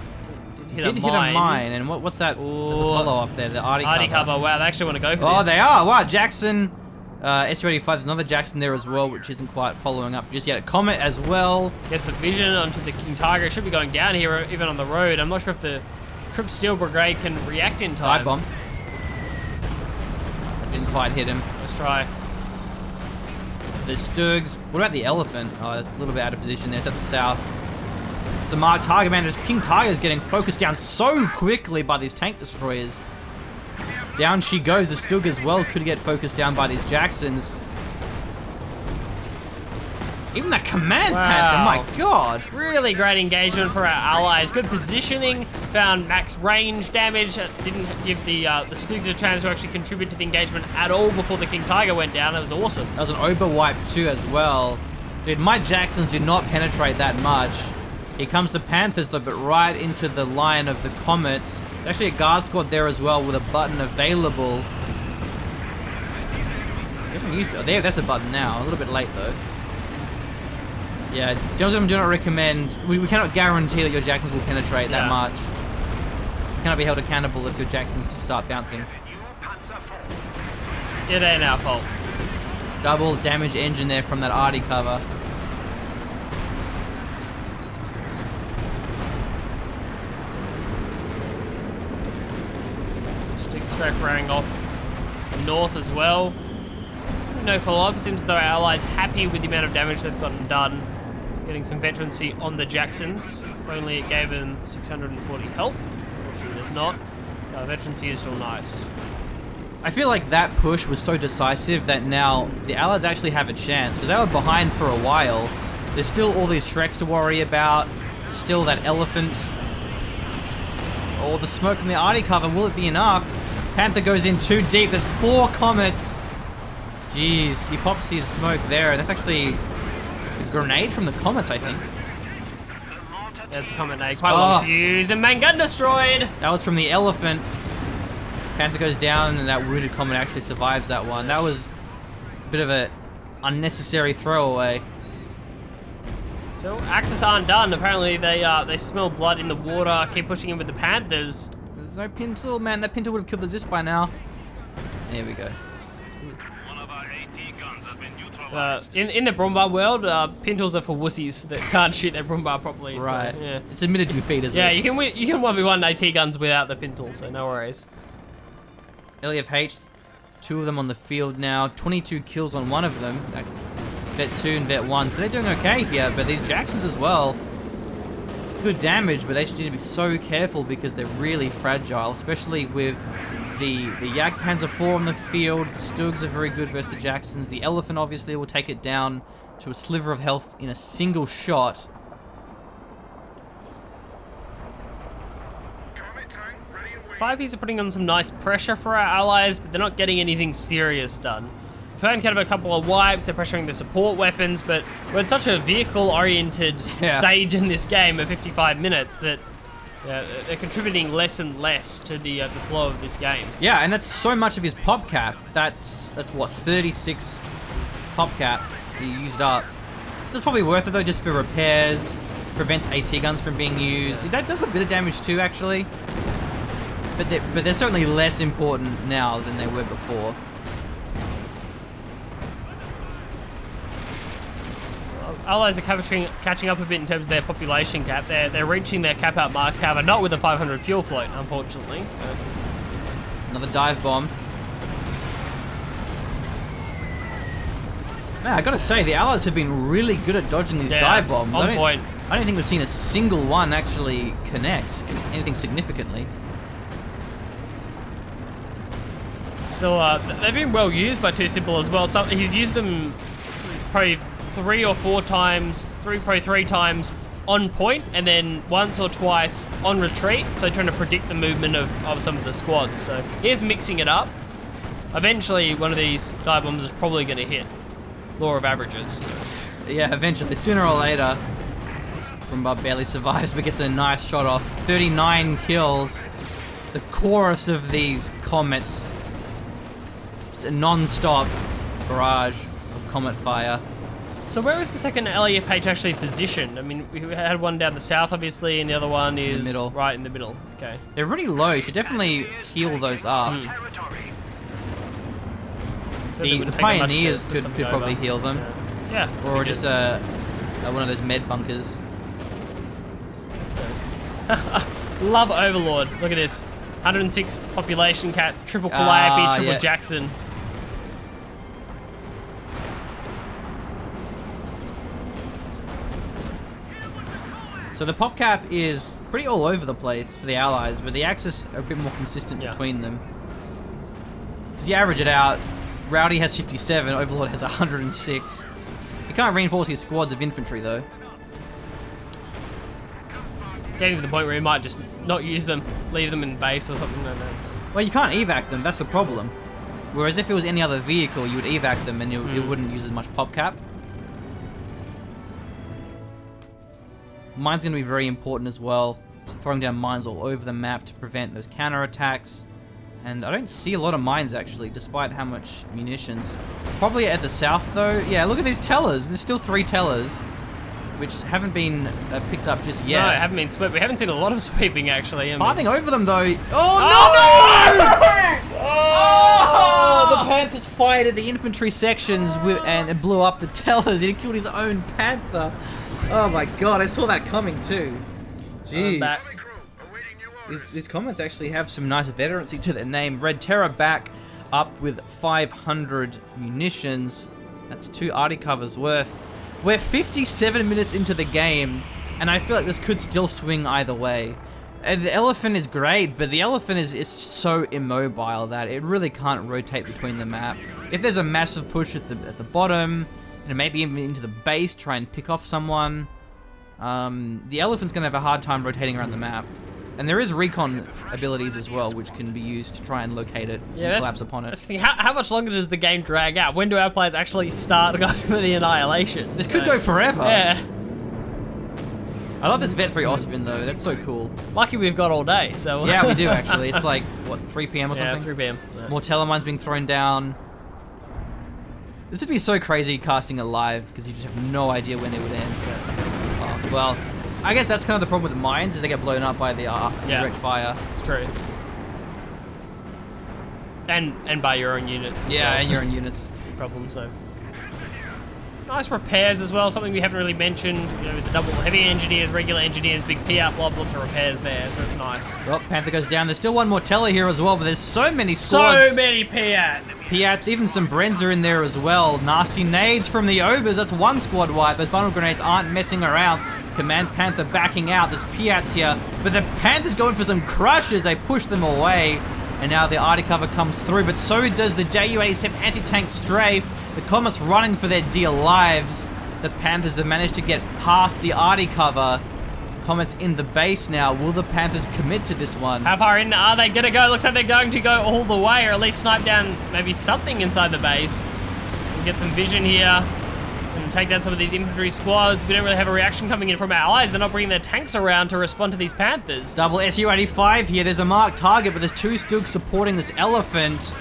Did hit a mine, and what's that? There's a follow up there, the Arty cover. Wow, they actually want to go for this. Oh, they are! Wow, Jackson, SU-85, there's another Jackson there as well, which isn't quite following up just yet. Comet as well. Gets the vision onto the King Tiger. It should be going down here, even on the road. I'm not sure if the Crypt Steel Brigade can react in time. Dive bomb. That didn't quite hit him. Let's try. The Stugs. What about the Elephant? Oh, that's a little bit out of position there. It's at the south. It's the Mark Tiger, man. This King Tiger's getting focused down so quickly by these tank destroyers. Down she goes. The Stug as well could get focused down by these Jacksons. Even that Command Panther, my God. Really great engagement for our allies. Good positioning. Found max range damage. Didn't give the Stugs a chance to actually contribute to the engagement at all before the King Tiger went down. That was awesome. That was an Ober wipe too as well. Dude, my Jacksons did not penetrate that much. Here comes the Panthers though, but right into the line of the Comets. There's actually a guard squad there as well with a button available. I guess I'm used to it. That's a button now. A little bit late though. Yeah, gentlemen, do not recommend. We cannot guarantee that your Jacksons will penetrate that much. You cannot be held accountable if your Jacksons start bouncing. It ain't our fault. Double damage engine there from that Arty cover. Stick straight firing off north as well. No follow-up. Seems as though our allies happy with the amount of damage they've gotten done. Getting some veterancy on the Jacksons. If only it gave them 640 health. Actually, it does not. Veterancy is still nice. I feel like that push was so decisive that now the Allies actually have a chance, because they were behind for a while. There's still all these Shreks to worry about. Still that Elephant. Or the smoke from the Arty cover. Will it be enough? Panther goes in too deep. There's 4 Comets. Jeez, he pops his smoke there. And that's actually a grenade from the Comets, I think. That's a Comet nade. Quite a long fuse. And main gun destroyed. That was from the Elephant. Panther goes down and that wounded Comet actually survives that one. That was a bit of an unnecessary throwaway. So Axis aren't done. Apparently they smell blood in the water. Keep pushing in with the Panthers. There's no Pintle, man. That Pintle would have killed the Zis by now. Here we go. In the Brumbar world, Pintles are for wussies that can't shoot their Brumbar properly. Right. So, yeah. It's admitted defeat, isn't it? Yeah, you can 1v1 AT guns without the Pintle, so no worries. LEFH, 2 of them on the field now. 22 kills on one of them. Vet 2 and Vet 1. So they're doing okay here, but these Jacksons as well. good damage, but they just need to be so careful because they're really fragile, especially with the Jagdpanzer 4 on the field. The Stugs are very good versus the Jacksons. The Elephant obviously will take it down to a sliver of health in a single shot. Five-E's are putting on some nice pressure for our allies, but they're not getting anything serious done. We've had kind of a couple of wipes, they're pressuring the support weapons, but we're at such a vehicle-oriented stage in this game of 55 minutes that they're contributing less and less to the flow of this game. Yeah, and that's so much of his pop cap. That's what, 36 pop cap he used up. That's probably worth it though, just for repairs. Prevents AT guns from being used. That does a bit of damage too, actually. But they're certainly less important now than they were before. Allies are catching up a bit in terms of their population cap. They're reaching their cap out marks, however, not with a 500 fuel float, unfortunately. So. Another dive bomb. Man, I gotta say, the Allies have been really good at dodging these dive bombs. On point. I don't think we've seen a single one actually connect anything significantly. Still, they've been well used by Too Simple as well. So he's used them probably three or four times, probably three times on point, and then once or twice on retreat. So trying to predict the movement of some of the squads. So here's mixing it up. Eventually, one of these dive bombs is probably going to hit. Law of averages. So. Yeah, eventually, sooner or later. Rumbar barely survives, but gets a nice shot off. 39 kills. The chorus of these comets. Just a non-stop barrage of comet fire. So where is the second LEFH actually positioned? I mean, we had one down the south, obviously, and the other one is middle. Right in the middle. Okay. They're really low. You should definitely heal those up. The Pioneers could probably heal them. Yeah. Or just one of those med bunkers. Love Overlord. Look at this. 106 population cat, triple Calliope, triple Jackson. So the pop cap is pretty all over the place for the Allies, but the Axis are a bit more consistent between them. Because you average it out, Rowdy has 57, Overlord has 106. You can't reinforce his squads of infantry though. Getting to the point where he might just not use them, leave them in base or something. No. Well, you can't evac them, that's the problem. Whereas if it was any other vehicle, you would evac them and you wouldn't use as much pop cap. Mine's going to be very important as well. Just throwing down mines all over the map to prevent those counterattacks. And I don't see a lot of mines actually, despite how much munitions. Probably at the south though. Yeah, look at these tellers. There's still 3 tellers, which haven't been picked up just yet. No, haven't been swept. We haven't seen a lot of sweeping actually. Parting over them though. Oh no! Oh! The Panthers fired at the infantry sections and blew up the tellers. He killed his own Panther. Oh my god, I saw that coming too. Jeez. These comments actually have some nice veterancy to their name. Red Terror back up with 500 munitions. That's 2 arty covers worth. We're 57 minutes into the game, and I feel like this could still swing either way. And the Elephant is great, but the Elephant is so immobile that it really can't rotate between the map. If there's a massive push at the bottom, and maybe even into the base, try and pick off someone, the Elephant's going to have a hard time rotating around the map. And there is recon abilities as well, which can be used to try and locate it and collapse upon it. That's the thing. How much longer does the game drag out? When do our players actually start going for the Annihilation? This could go forever. Yeah. I love this Vet 3 Osvin though, that's so cool. Lucky we've got all day, so... Yeah, we do actually. It's like, what, 3 PM or something? Yeah, 3 PM. Yeah. More Telemines being thrown down. This would be so crazy casting it live, because you just have no idea when it would end. Oh, well, I guess that's kind of the problem with the mines, is they get blown up by the direct fire. It's true. And by your own units. Yeah, and your own units. Problem, so... Nice repairs as well, something we haven't really mentioned. You know, with the double heavy engineers, regular engineers, big P-out blob, lots of repairs there, so it's nice. Well, Panther goes down. There's still one more teller here as well, but there's so many squads. So many P-outs. P-outs, even some Brens are in there as well. Nasty nades from the Obers. That's one squad wipe. Those bundle grenades aren't messing around. Command Panther backing out. There's P-outs here, but the Panther's going for some crushes. They push them away, and now the arty cover comes through, but so does the Ju-87 anti-tank strafe. The Comet's running for their dear lives. The Panthers have managed to get past the arty cover. Comet's in the base now. Will the Panthers commit to this one? How far in are they gonna go? Looks like they're going to go all the way, or at least snipe down maybe something inside the base. We'll get some vision here and take down some of these infantry squads. We don't really have a reaction coming in from our allies. They're not bringing their tanks around to respond to these Panthers. Double Su-85 here. There's a marked target, but there's two Stugs supporting this elephant.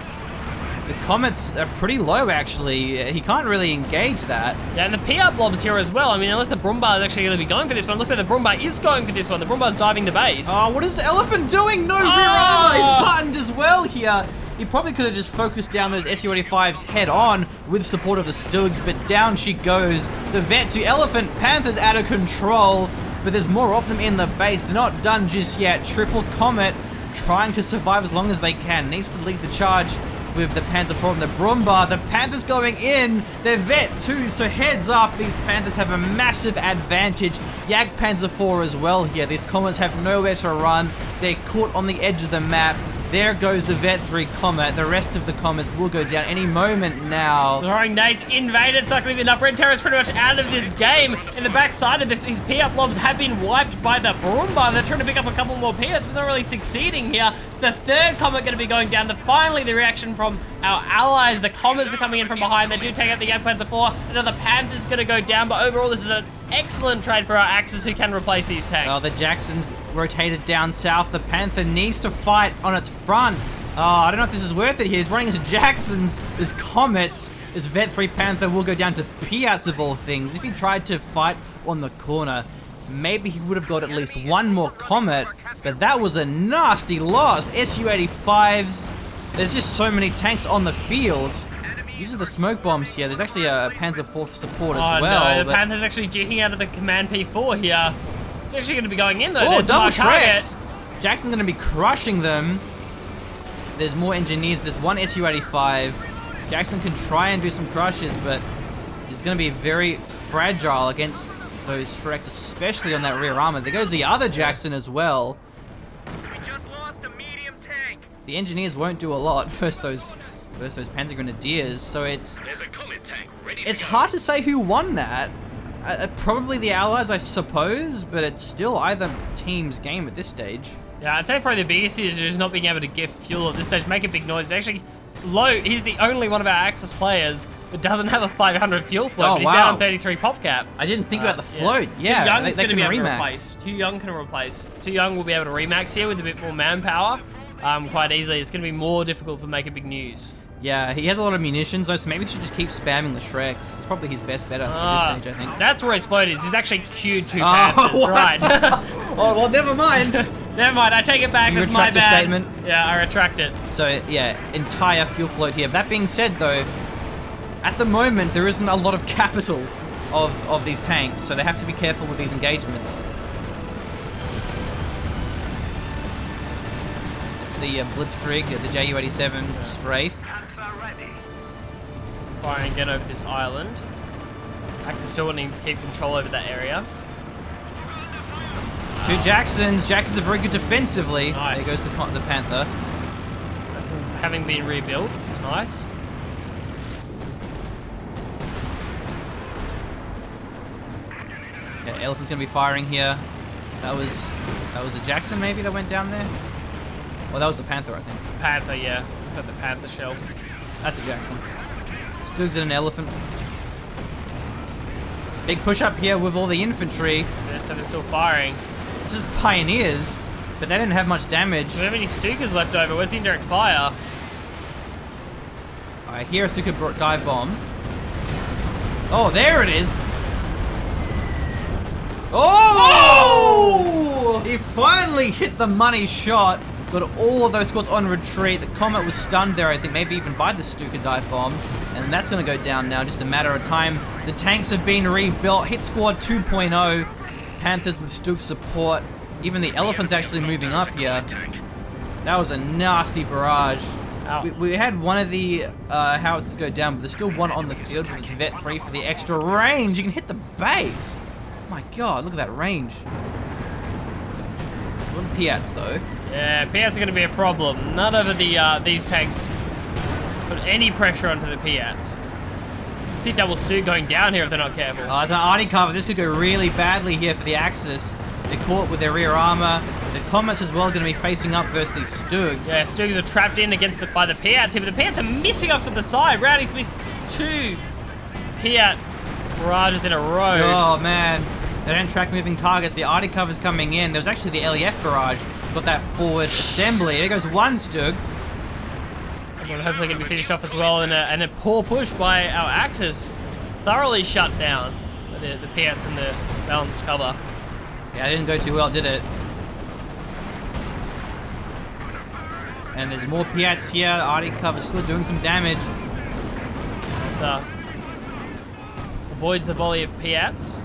The Comets are pretty low, actually. He can't really engage that. Yeah, and the PR blob's here as well. I mean, unless the Brumbar is actually going to be going for this one. It looks like the Brumbar is going for this one. The Brumbar's diving the base. Oh, what is the elephant doing? No, rear armor is buttoned as well here. He probably could have just focused down those Su-85s head on with support of the Stugs, but down she goes. The Vetsu elephant Panther's out of control, but there's more of them in the base. They're not done just yet. Triple Comet trying to survive as long as they can. Needs to lead the charge with the Panther 4 and the Brumbar. The Panthers going in. They're Vet 2, so heads up. These Panthers have a massive advantage. Yak Panzer 4 as well here. These Comets have nowhere to run. They're caught on the edge of the map. There goes the Vet 3 Comet. The rest of the Comets will go down any moment now. Throwing nades, invaded, cycling enough. Red Terror's pretty much out of this game. In the backside of this, his P-up blobs have been wiped by the Brumbar. They're trying to pick up a couple more P-ups, but not really succeeding here. The third Comet going to be going down. Finally, the reaction from our allies. The Comets are coming in from behind. They do take out the Yak Panzer 4. Another Panther's going to go down, but overall, this is an excellent trade for our Axis who can replace these tanks. Well, the Jacksons rotated down south. The Panther needs to fight on its front. Oh, I don't know if this is worth it here. He's running into Jacksons. There's Comets. This Vet 3 Panther will go down to P-outs of all things. If he tried to fight on the corner, maybe he would have got at least one more Comet, but that was a nasty loss. Su-85s. There's just so many tanks on the field. These are the smoke bombs here. There's actually a Panzer 4 for support as well. Oh no, the Panther's actually jigging out of the Command P4 here. It's actually going to be going in though. Oh, There's double the target. tracks! Jackson's going to be crushing them. There's more engineers. There's one Su-85. Jackson can try and do some crushes, but he's going to be very fragile against those Shreks, especially on that rear armor. There goes the other Jackson as well. We just lost a medium tank. The engineers won't do a lot versus those Panzer Grenadiers, so it's There's a Comet tank ready. it's hard to say who won that. Probably the Allies, I suppose, but it's still either team's game at this stage. Yeah, I'd say probably the biggest issue is not being able to get fuel at this stage, make a big noise. Actually, low. He's the only one of our Axis players that doesn't have a 500 fuel float. Oh, But he's wow. down on 33 pop cap. I didn't think about the float. Yeah, Too Young they is going to can be able to remax. replace. Too Young can replace. Too Young will be able to remax here with a bit more manpower quite easily. It's going to be more difficult for Make a Big News. Yeah, he has a lot of munitions though, so maybe he should just keep spamming the Shreks. It's probably his best bet at this stage, I think. That's where his float is. He's actually queued two Panthers, wow. right. Oh, well, never mind. Never mind, I take it back. You That's my retract your bad. statement? Yeah, I retract it. So, yeah, entire fuel float here. That being said, though, at the moment, there isn't a lot of capital of these tanks, so they have to be careful with these engagements. It's the Blitzkrieg, the Ju-87 strafe. Panther ready. Try and get over this island. Axis still wanting to keep control over that area. Two Jacksons. Jacksons are very good defensively. Nice. There goes the Panther. Everything's having been rebuilt. It's nice. Okay, Elephant's gonna be firing here. That was a Jackson maybe that went down there? Well, that was the Panther, I think. Panther, yeah. Looks like the Panther shell. That's a Jackson. Stugs and an Elephant. Big push up here with all the infantry. Yeah, so they're still firing. This is the Pioneers, but they didn't have much damage. Do we have any Stukas left over? Where's the indirect fire? Alright, here a Stuka dive bomb. Oh, there it is! Oh! He finally hit the money shot. Got all of those squads on retreat. The Comet was stunned there, I think, maybe even by the Stuka dive bomb. And that's going to go down now, just a matter of time. The tanks have been rebuilt. Hit squad 2.0. Panthers with Stuka support. Even the Elephant's actually moving up here. That was a nasty barrage. We had one of the howitzers go down, but there's still one on the field with its Vet 3 for the extra range. You can hit the base. My god, look at that range. A little Piats though. Yeah, Piats are going to be a problem. None of these tanks put any pressure onto the Piats. See double Stu going down here if they're not careful. There's an arty cover. This could go really badly here for the Axis. They're caught with their rear armor. The Comets as well are going to be facing up versus these Stugs. Yeah, Stugs are trapped in by the Piats here, but the Piats are missing off to the side. Rowdy's missed 2 Piat barrages in a row. Oh man, they don't track moving targets. The arty cover's coming in. There was actually the LEF barrage. Got that forward assembly. There goes one Stug. And then hopefully going to be finished off as well. And a poor push by our Axis. Thoroughly shut down the Piats and the balanced cover. Yeah, it didn't go too well, did it? And there's more Piats here. Arty cover still doing some damage. Avoids the volley of Piats.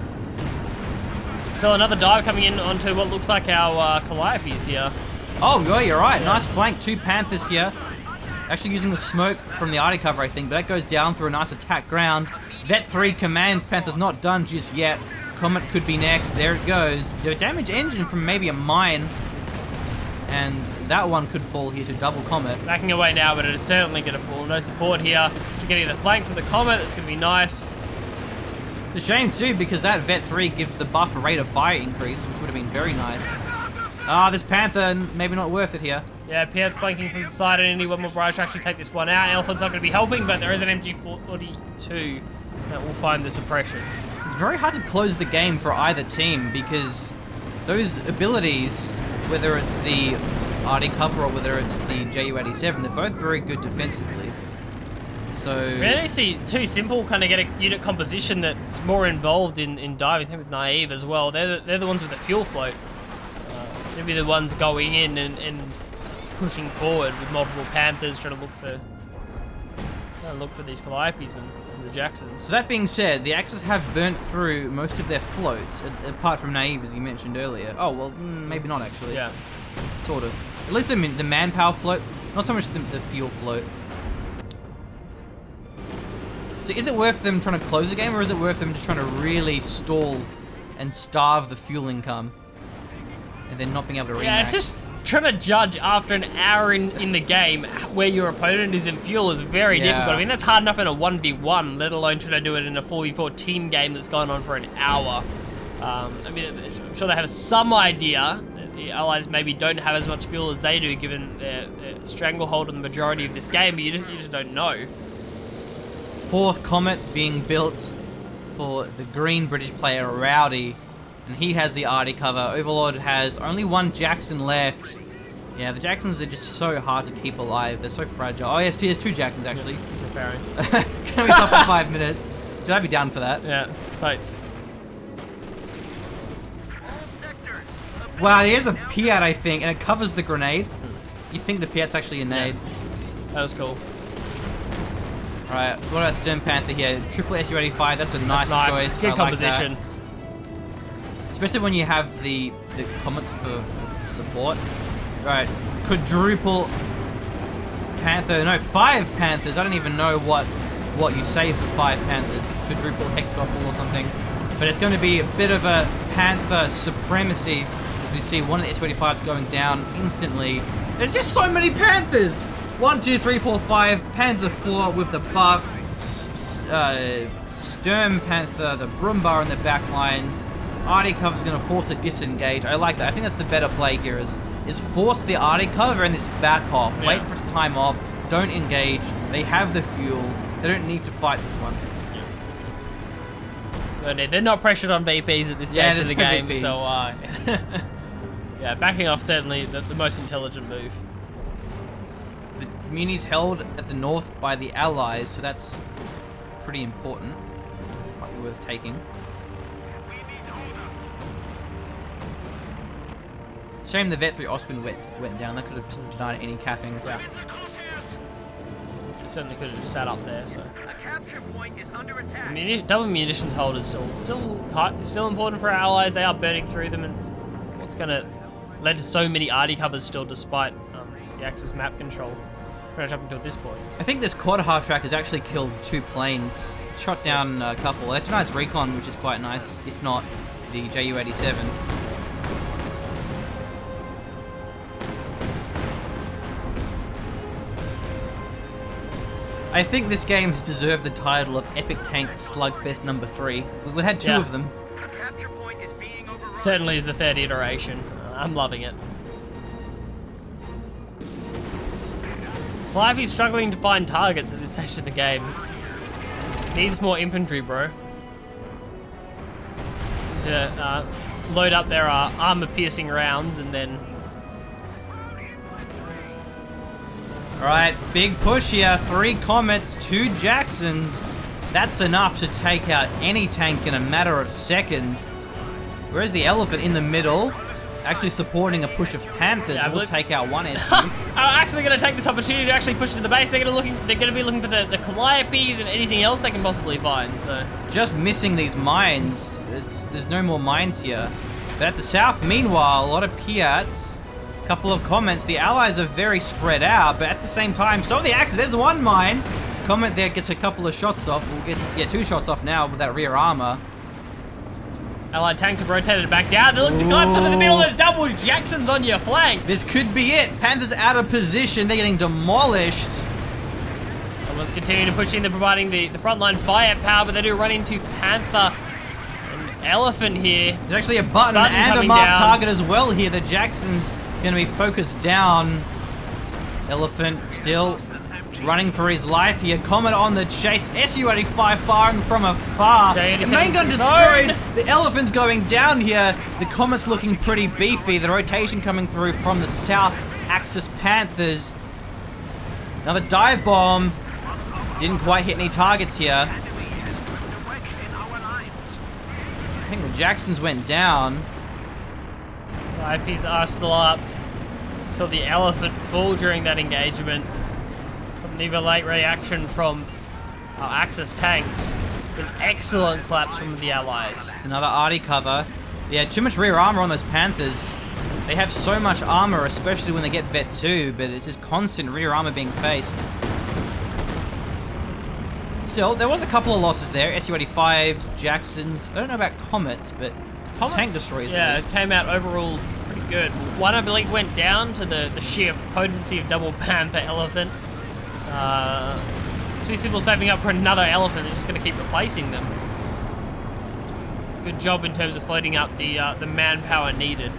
So another dive coming in onto what looks like our Calliopes here. Oh, yeah, you're right. Yeah. Nice flank. 2 Panthers here. Actually using the smoke from the arty cover, I think, but that goes down through a nice attack ground. Vet 3 command. Panther's not done just yet. Comet could be next. There it goes. The damage engine from maybe a mine. And that one could fall here to double Comet. Backing away now, but it is certainly going to fall. No support here. Just getting the flank from the Comet. That's going to be nice. It's a shame too, because that Vet 3 gives the buff a rate of fire increase, which would have been very nice. This Panther, maybe not worth it here. Yeah, Piat's flanking from the side, and any one more barrage to actually take this one out. Elephant's not going to be helping, but there is an MG42 that will find the suppression. It's very hard to close the game for either team, because those abilities, whether it's the arty cover or whether it's the JU-87, they're both very good defensively. So we only see too simple kind of get a unit composition that's more involved in diving. Same with Naive as well. They're the ones with the fuel float. They'll be the ones going in and pushing forward with multiple Panthers trying to look for these Calliopes and the Jacksons. So that being said, the Axis have burnt through most of their floats, apart from Naive, as you mentioned earlier. Oh well, maybe not actually. Yeah, sort of. At least the manpower float, not so much the fuel float. So is it worth them trying to close the game, or is it worth them just trying to really stall and starve the fuel income and then not being able to remax? Yeah, it's just trying to judge after an hour in the game where your opponent is in fuel is very difficult. I mean, that's hard enough in a 1v1, let alone trying to do it in a 4v4 team game that's gone on for an hour. I mean, I'm sure they have some idea that the Allies maybe don't have as much fuel as they do, given their stranglehold on the majority of this game, but you just don't know. 4th Comet being built for the green British player Rowdy, and he has the arty cover. Overlord has only 1 Jackson left. Yeah, the Jacksons are just so hard to keep alive. They're so fragile. Oh yes, there's 2 Jacksons actually. He's repairing. Can we stop for 5 minutes? Should I be down for that? Yeah, thanks. Wow, here's a Piat, I think, and it covers the grenade. You think the Piat's actually a nade? Yeah. That was cool. Alright, what about Stern Panther here? Triple SU-85, that's a nice choice. Good composition. Like, especially when you have the Comets for support. Alright, quadruple Panther, no, 5 Panthers. I don't even know what you say for 5 Panthers. Quadruple Hectople or something. But it's going to be a bit of a Panther supremacy as we see one of the SU-85s going down instantly. There's just so many Panthers! 1, 2, 3, 4, 5, Panzer 4 with the buff, Sturm Panther, the Brumbar in the back lines. Arty cover is going to force a disengage. I like that. I think that's the better play here is force the arty cover and it's back off. Yeah. Wait for it to time off. Don't engage. They have the fuel. They don't need to fight this one. Yeah. They're not pressured on VPs at this stage of the game, VPs. So yeah, backing off certainly the most intelligent move. The Muni's held at the north by the Allies, so that's pretty important. Might be worth taking. Shame the Vet 3 Osprey went down. That could have denied any capping. Yeah. Certainly could have just sat up there. So. A capture point is under attack. Double munitions holders still important for our allies. They are burning through them, and what's going to lead to so many RD covers still, despite the Axis map control. Pretty much up until this point. I think this quarter half track has actually killed 2 planes. It's shot down a couple. That denies recon, which is quite nice. If not, the Ju-87. I think this game has deserved the title of Epic Tank Slugfest number 3. We've had 2 of them. A capture point is being overrun. Certainly is the 3rd iteration. I'm loving it. Clivey's struggling to find targets at this stage of the game. Needs more infantry, bro. To load up their armor-piercing rounds and then... Alright, big push here. 3 Comets, 2 Jacksons. That's enough to take out any tank in a matter of seconds. Whereas the Elephant in the middle, actually supporting a push of Panthers, will take out 1 SU. Are actually going to take this opportunity to actually push into the base. They're going to be looking for the Calliopes and anything else they can possibly find. So just missing these mines. There's no more mines here. But at the south, meanwhile, a lot of Piats. Couple of comments. The allies are very spread out, but at the same time, so are the Axis. There's 1 mine. Comet there gets a couple of shots off. Well, gets 2 shots off now with that rear armor. Allied tanks have rotated back down. They're looking to glimpse into the middle. There's double Jacksons on your flank. This could be it. Panthers out of position. They're getting demolished. Someone's continuing to push in. They're providing the frontline firepower, but they do run into Panther and Elephant here. There's actually a button and a coming marked down. target as well here. The Jackson's going to be focused down. Elephant still running for his life here. Comet on the chase. Su-85 firing from afar. The main gun destroyed. The Elephant's going down here. The Comet's looking pretty beefy. The rotation coming through from the south. Axis Panthers. Another dive bomb. Didn't quite hit any targets here. I think the Jacksons went down. IPs are still up. Saw the Elephant fall during that engagement. Some either late reaction from our Axis tanks. An excellent collapse from the allies. It's another arty cover. Yeah, too much rear armor on those Panthers. They have so much armor, especially when they get Vet 2, but it's just constant rear armor being faced. Still, there was a couple of losses there. Su-85s, Jacksons. I don't know about Comets, but tank destroyers. Yeah, it came out overall pretty good. One, I believe, went down to the sheer potency of double Panther Elephant. 2 Sibyls saving up for another Elephant. They're just going to keep replacing them. Good job in terms of floating up the manpower needed.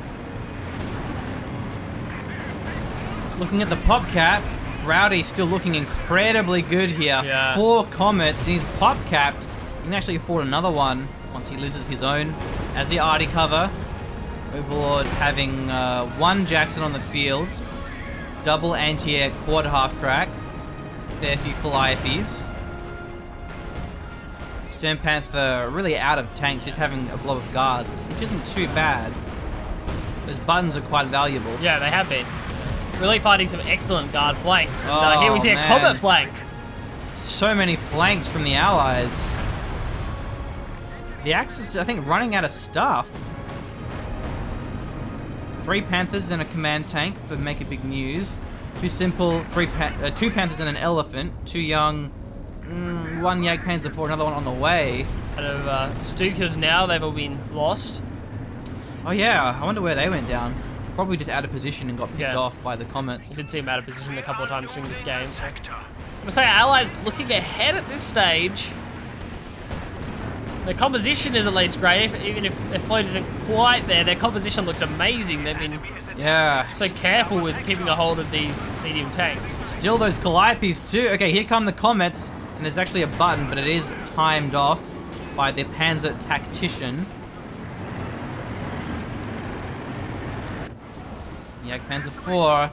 Looking at the pop cap, Rowdy's still looking incredibly good here. Yeah. 4 Comets. He's pop capped. He can actually afford another one once he loses his own as the arty cover. Overlord having 1 Jackson on the field. Double anti-air quad half track. Fair few Calliopes. Stern Panther really out of tanks, just having a blow of guards, which isn't too bad. Those buttons are quite valuable. Yeah, they have been. Really finding some excellent guard flanks. And here we see a Comet flank. So many flanks from the allies. The Axis, I think, running out of stuff. 3 Panthers and a command tank for Make a Big News. 2 simple, 2 Panthers and an Elephant. 2 young, 1 Jagdpanzer IV, another one on the way. Out of Stukas now, they've all been lost. Oh yeah, I wonder where they went down. Probably just out of position and got picked off by the Comets. You did see him out of position a couple of times during this game. So. I'm gonna say, allies looking ahead at this stage. Their composition is at least great, even if their float isn't quite there. Their composition looks amazing. They've been so careful with keeping a hold of these medium tanks. Still those Calliopes too. Okay, here come the Comets, and there's actually a button, but it is timed off by the Panzer Tactician. Jagdpanzer IV.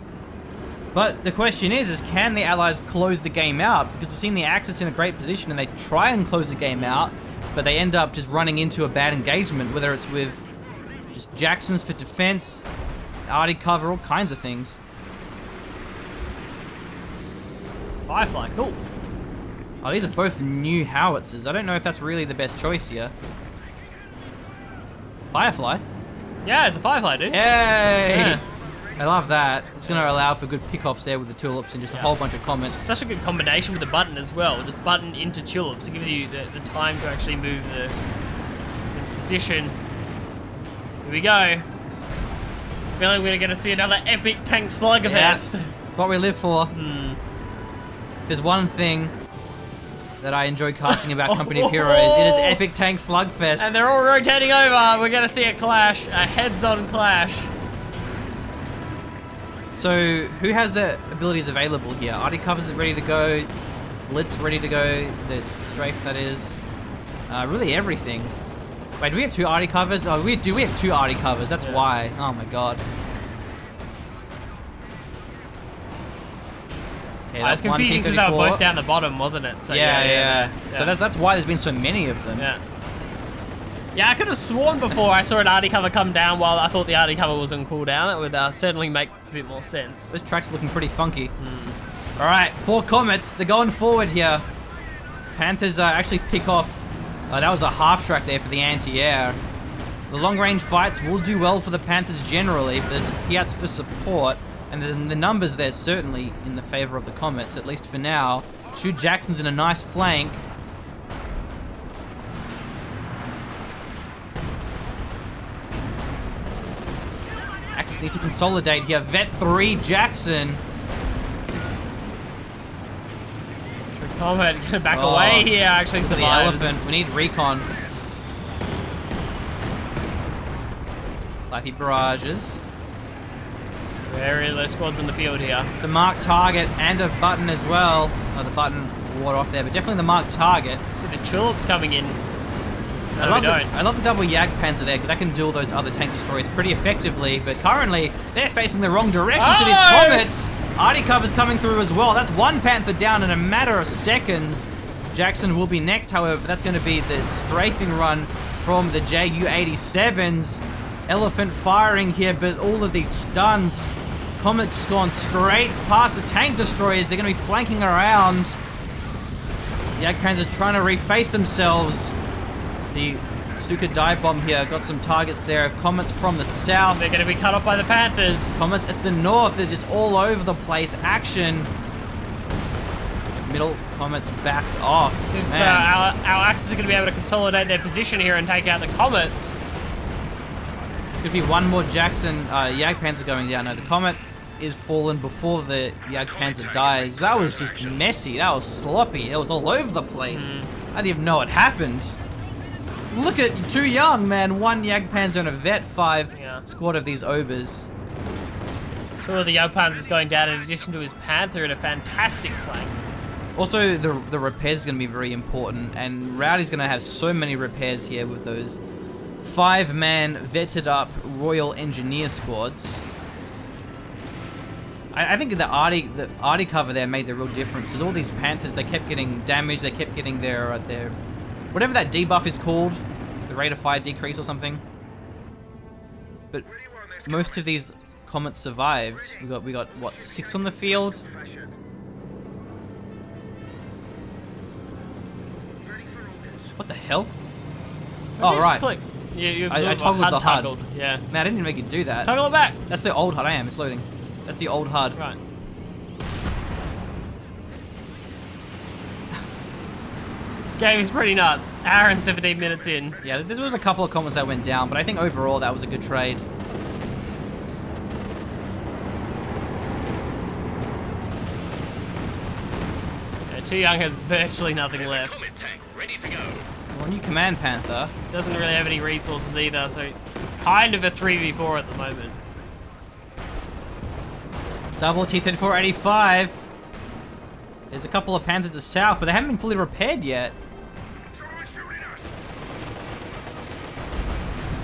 But the question is can the Allies close the game out? Because we've seen the Axis in a great position and they try and close the game out, but they end up just running into a bad engagement, whether it's with just Jacksons for defense, arty cover, all kinds of things. Firefly, cool. Oh, these are both new howitzers. I don't know if that's really the best choice here. Firefly? Yeah, it's a Firefly, dude. Yay! Yeah. I love that. It's going to allow for good pickoffs there with the tulips and just a whole bunch of comets. Such a good combination with the button as well. Just button into tulips. It gives you the time to actually move the position. Here we go. Feeling we're going to see another epic tank Slugfest. Yeah, it's what we live for. There's one thing that I enjoy casting about Company of Heroes. It is epic tank Slugfest. And they're all rotating over. We're going to see a clash, a heads-on clash. So, who has the abilities available here? Arty covers it ready to go. Blitz ready to go. There's strafe, that is. Really everything. Wait, do we have 2 arty covers? Oh, we have 2 arty covers. That's why. Oh my god. Okay, I was that's one confusing because they were T-34. both down the bottom, wasn't it? So Yeah. So that's why there's been so many of them. Yeah, I could have sworn before I saw an arty cover come down while I thought the arty cover was on cooldown. It would certainly make a bit more sense. This track's looking pretty funky. All right, 4 comets. They're going forward here. Panthers actually pick off. That was a half track there for the anti-air. The long-range fights will do well for the Panthers generally, but there's Piats for support, and the numbers there certainly in the favor of the comets, at least for now. 2 Jacksons in a nice flank. Axis need to consolidate here. Vet 3 Jackson. Comet gonna back away here. Actually The survives. elephant. We need recon. Flappy barrages. Very low squads on the field here. It's a marked target and a button as well. Oh, the button wore off there, but definitely the marked target. So the tulips coming in. I love the double Yag Panzer there, because that can duel those other tank destroyers pretty effectively, but currently they're facing the wrong direction to these comets. Arty cover's coming through as well. That's 1 Panther down in a matter of seconds. Jackson will be next, however, but that's going to be the strafing run from the Ju-87s. Elephant firing here, but all of these stuns. Comet's gone straight past the tank destroyers. They're going to be flanking around. Yag Panzer's trying to reface themselves. The Stuka dive bomb here got some targets there. Comets from the south. They're going to be cut off by the Panthers. Comets at the north. There's just all over the place action. Middle Comets backed off. Seems Man. our Axis are going to be able to consolidate their position here and take out the Comets. Could be one more Jackson Yag Panzer going down. No, the Comet is fallen before the Yag Panzer dies. That was just messy. That was sloppy. It was all over the place. I didn't even know it happened. Look at too young, man. 1 Yag Panzer and a Vet 5 squad of these Obers. 2 of the Yopans is going down in addition to his Panther in a fantastic flank. Also, the repairs is going to be very important, and Rowdy's going to have so many repairs here with those 5-man vetted up Royal Engineer squads. I think the arty cover there made the real difference. Because all these Panthers, they kept getting damaged. They kept getting their whatever that debuff is called, the rate of fire decrease or something. But most of these comets survived. We got what, 6 on the field? What the hell? Oh right. Click. You I toggled the HUD. toggled. Yeah. Man, I didn't make it do that. Toggle it back. That's the old HUD. I am. It's loading. That's the old HUD. Right. This game is pretty nuts. Hour and 17 minutes in. Yeah, there was a couple of comments that went down, but I think overall that was a good trade. Yeah, Too Young has virtually nothing left. Comet tank ready to go. Well, new Command Panther. Doesn't really have any resources either, so it's kind of a 3v4 at the moment. Double T-34-85. There's a couple of Panthers to the south, but they haven't been fully repaired yet. Someone's shooting us.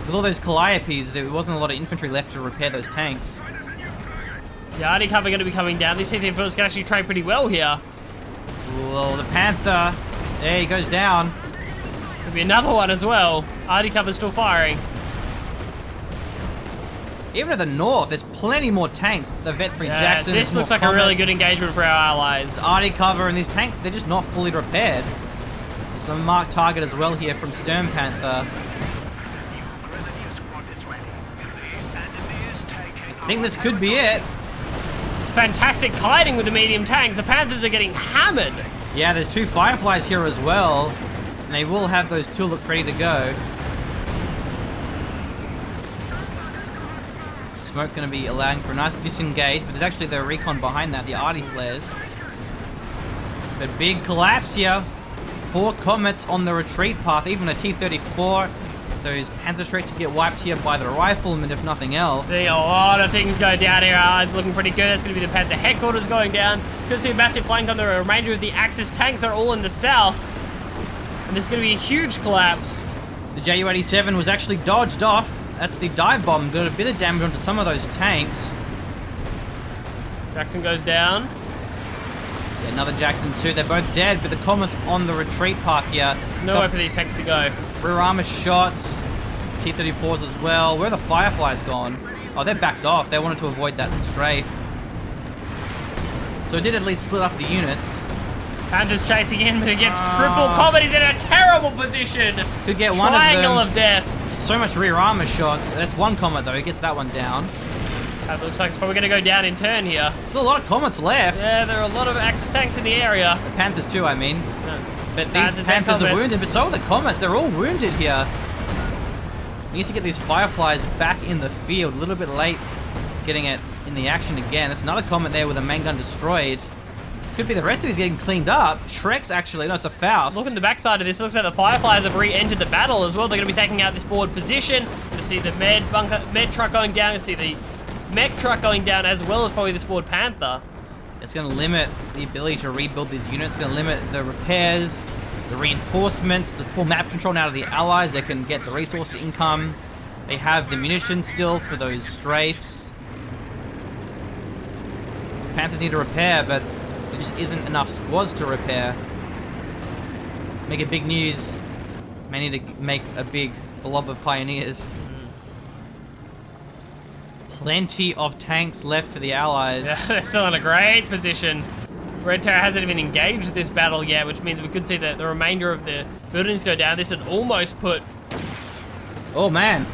With all those Calliopes, there wasn't a lot of infantry left to repair those tanks. There's a new target. The arty cover going to be coming down. These T-34s can actually trade pretty well here. Well, the Panther, there he goes down. Could be another one as well. Arty cover's still firing. Even to the north, there's plenty more tanks. The Vet 3 Jackson. This looks like a really good engagement for our allies. Arty cover, and these tanks, they're just not fully repaired. There's some marked target as well here from Stern Panther. I think this could be it. It's fantastic kiting with the medium tanks. The Panthers are getting hammered. Yeah, there's 2 Fireflies here as well. And they will have those tulips ready to go. Smoke going to be allowing for a nice disengage, but there's actually the recon behind that, the arty flares. But big collapse here. 4 comets on the retreat path, even a T-34. Those Panzer Straights get wiped here by the riflemen, if nothing else. See a lot of things go down here. Our allies looking pretty good. That's going to be the Panzer headquarters going down. Going to see a massive flank on the remainder of the Axis tanks. They're all in the south. And there's going to be a huge collapse. The Ju-87 was actually dodged off. That's the dive bomb. Got a bit of damage onto some of those tanks. Jackson goes down. Yeah, another Jackson too. They're both dead, but the comets on the retreat path here. Nowhere for these tanks to go. Rear armor shots. T-34s as well. Where are the Fireflies gone? Oh, they're backed off. They wanted to avoid that strafe. So it did at least split up the units. Panthers chasing in, but it gets triple comet. He's in a terrible position. Could get one of them. Triangle of death. So much rear armor shots. That's one comet though. He gets that one down. That looks like it's probably going to go down in turn here. Still a lot of comets left. Yeah, there are a lot of Axis tanks in the area. The Panthers too, I mean. No. But these Panthers are wounded, but so are the comets. They're all wounded here. He needs to get these Fireflies back in the field. A little bit late getting it in the action again. That's another comet there with a main gun destroyed. Could be the rest of these getting cleaned up. Shrek's actually, no, it's a Faust. Look at the backside of this. Looks like the Fireflies have re-entered the battle as well. They're going to be taking out this forward position. To see the med truck going down. To see the mech truck going down, as well as probably this forward Panther. It's going to limit the ability to rebuild these units. It's going to limit the repairs, the reinforcements, the full map control now to the allies. They can get the resource income. They have the munitions still for those strafes. So Panthers need to repair, but there just isn't enough squads to repair. Make a big news. May need to make a big blob of pioneers. Plenty of tanks left for the allies. Yeah, they're still in a great position. Red Terror hasn't even engaged this battle yet, which means we could see the remainder of the buildings go down. This would almost put... Oh man.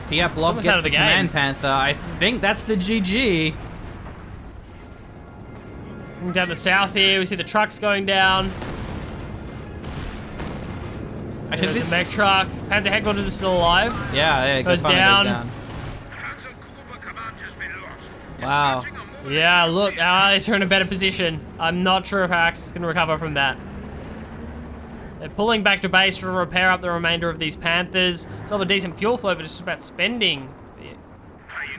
Piat Blob Someone's gets out of the the game. Command Panther. I think that's the GG. Down the south here, we see the trucks going down. Actually, There's this... the mech truck. Panzer headquarters is still alive. Yeah, Goes down. Wow. Yeah, look, our allies are in a better position. I'm not sure if our Axis can recover from that. They're pulling back to base to repair up the remainder of these Panthers. Still have a decent fuel flow, but it's just about spending.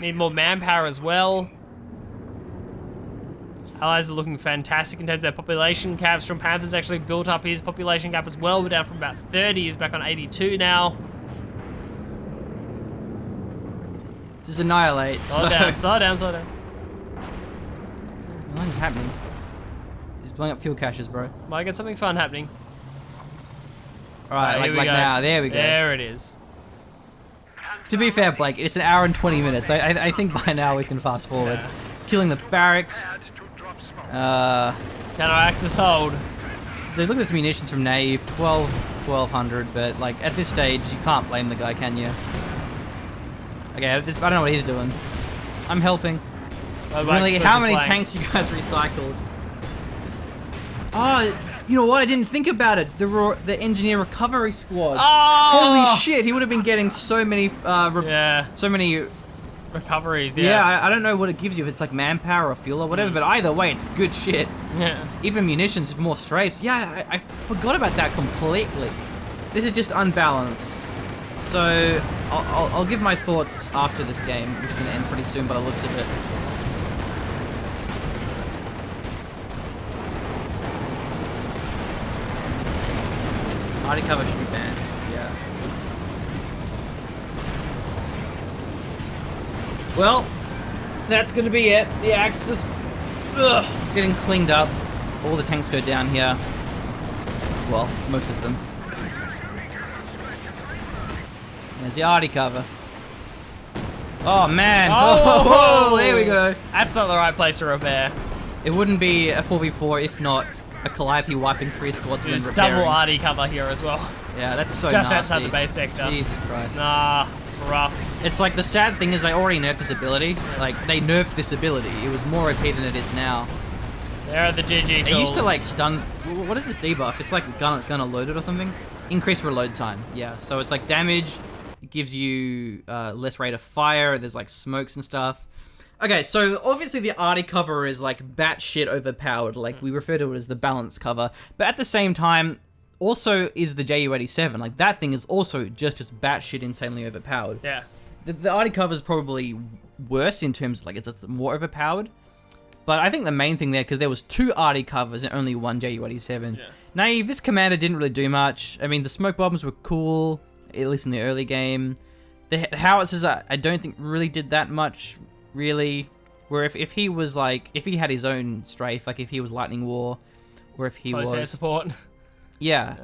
Need more manpower as well. Allies are looking fantastic in terms of their population caps. From Panthers actually built up his population cap as well. We're down from about 30. He's back on 82 now. This is Annihilate. Slow down, slow down, slow down. What is happening? He's blowing up fuel caches, bro. Might get something fun happening. Alright, like now. There we go. There it is. To be fair, Blake, it's an hour and 20 minutes. I think by now we can fast forward. Yeah. It's killing the barracks. Can our Axis hold? Look at this munitions from Naive. 1200, but like at this stage, you can't blame the guy, can you? Okay, I don't know what he's doing. I'm helping. Really, how many tanks you guys recycled? Oh, you know what? I didn't think about it. The engineer recovery squads. Oh! Holy shit! He would have been getting so many. So many recoveries. Yeah, I don't know what it gives you. If it's like manpower or fuel or whatever, but either way, it's good shit. Yeah. Even munitions for more strafes. Yeah, I forgot about that completely. This is just unbalanced. So I'll give my thoughts after this game, which is going to end pretty soon by the looks of it. Arty cover should be banned. Yeah. Well, that's going to be it. The Axis getting cleaned up. All the tanks go down here. Well, most of them. There's the Arty cover. Oh man! Oh! Oh, there we go. That's not the right place to repair. It wouldn't be a 4v4 if not a Calliope wiping 3 squads when There's repairing. double RD cover here as well. Yeah, that's so Just nasty. outside the base sector. Jesus Christ. Nah, it's rough. It's like the sad thing is they already nerfed this ability. Like they nerfed this ability. It was more OP than it is now. There are the GG It used to calls. like stun. What is this debuff? It's like gonna load it or something. Increase reload time. Yeah. So it's like damage. It gives you less rate of fire. There's like smokes and stuff. Okay, so obviously the arty cover is like batshit overpowered. Like we refer to it as the balance cover. But at the same time, also is the JU-87. Like that thing is also just as batshit insanely overpowered. Yeah. The arty cover is probably worse in terms of like it's more overpowered. But I think the main thing there, because there was 2 arty covers and only 1 JU-87. Yeah. Naive, this commander didn't really do much. I mean, the smoke bombs were cool, at least in the early game. The howitzers, I don't think really did that much, really. Where if he was like, if he had his own strafe, like if he was Lightning War, or if he Close air was... support. Yeah,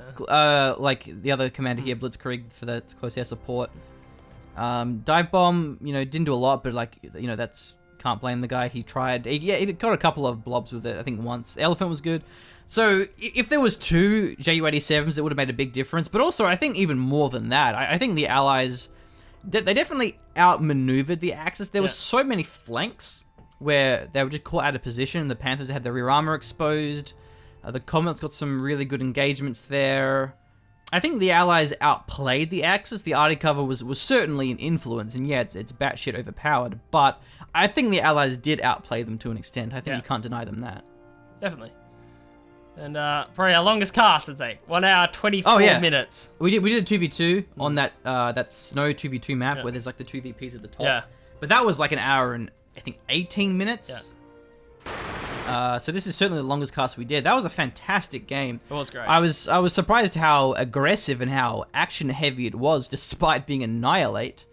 like the other commander here, Blitzkrieg, for the close air support. Dive bomb, you know, didn't do a lot, but like, you know, that's... Can't blame the guy. He tried. He got a couple of blobs with it, I think once. Elephant was good. So if there was 2 JU-87s, it would have made a big difference. But also, I think even more than that, I think the Allies, they definitely outmaneuvered the Axis. There were so many flanks where they were just caught out of position. The Panthers had their rear armor exposed. The Comets got some really good engagements there. I think the Allies outplayed the Axis. The arty cover was certainly an influence, and yeah, it's batshit overpowered, but I think the Allies did outplay them to an extent. I think you can't deny them that. Definitely. And probably our longest cast, I'd say. 1 hour, 24 minutes. We did a 2v2 on that snow 2v2 map where there's like the 2 VPs at the top. Yeah. But that was like an hour and I think 18 minutes. Yeah. So this is certainly the longest cast we did. That was a fantastic game. It was great. I was surprised how aggressive and how action heavy it was, despite being Annihilate.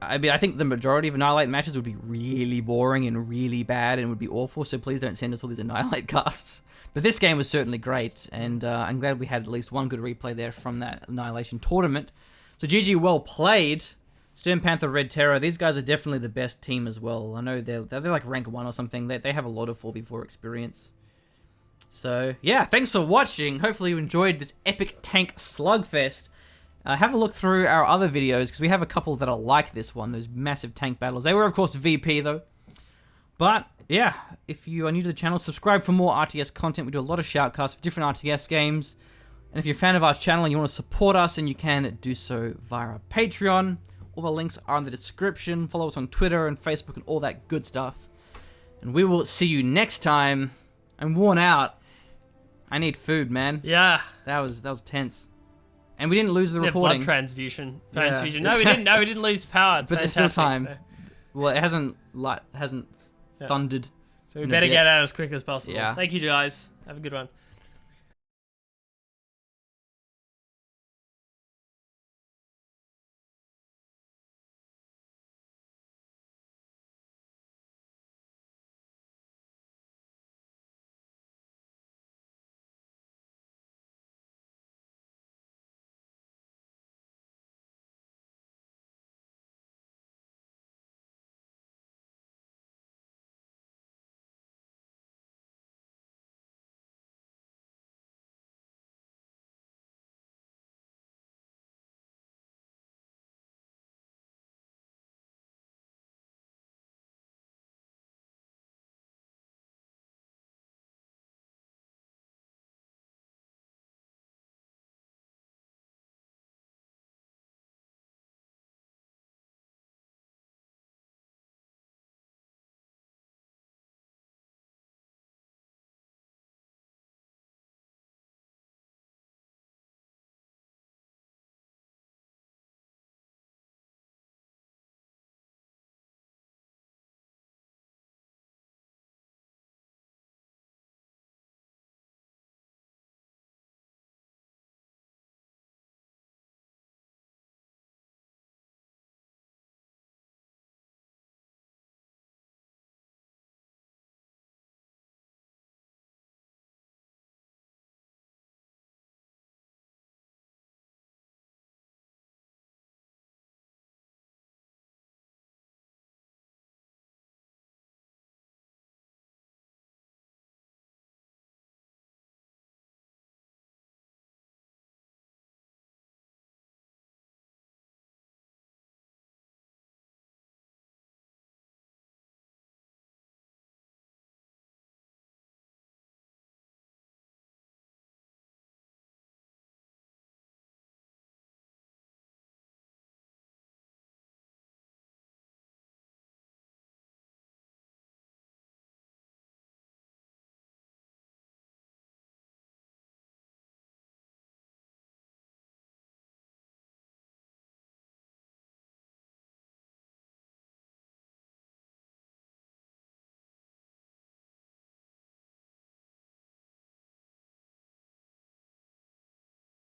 I mean, I think the majority of Annihilate matches would be really boring and really bad and would be awful. So please don't send us all these Annihilate casts. But this game was certainly great, and I'm glad we had at least one good replay there from that Annihilation tournament. So GG, well played. Stern Panther, Red Terror, these guys are definitely the best team as well. I know they're like rank 1 or something. They have a lot of 4v4 experience. So, yeah, thanks for watching. Hopefully you enjoyed this epic tank slugfest. Have a look through our other videos, because we have a couple that are like this one, those massive tank battles. They were, of course, VP, though. But, yeah, if you are new to the channel, subscribe for more RTS content. We do a lot of shoutcasts for different RTS games. And if you're a fan of our channel and you want to support us, then you can do so via our Patreon. All the links are in the description. Follow us on Twitter and Facebook and all that good stuff. And we will see you next time. I'm worn out. I need food, man. Yeah. That was tense. And we didn't lose the We have recording. blood transfusion. Yeah. No, we didn't. No, we didn't lose power. It's But there's still fantastic, time. Well, it hasn't thundered. So we in a better bit. get out as quick as possible. Yeah. Thank you, guys. Have a good one.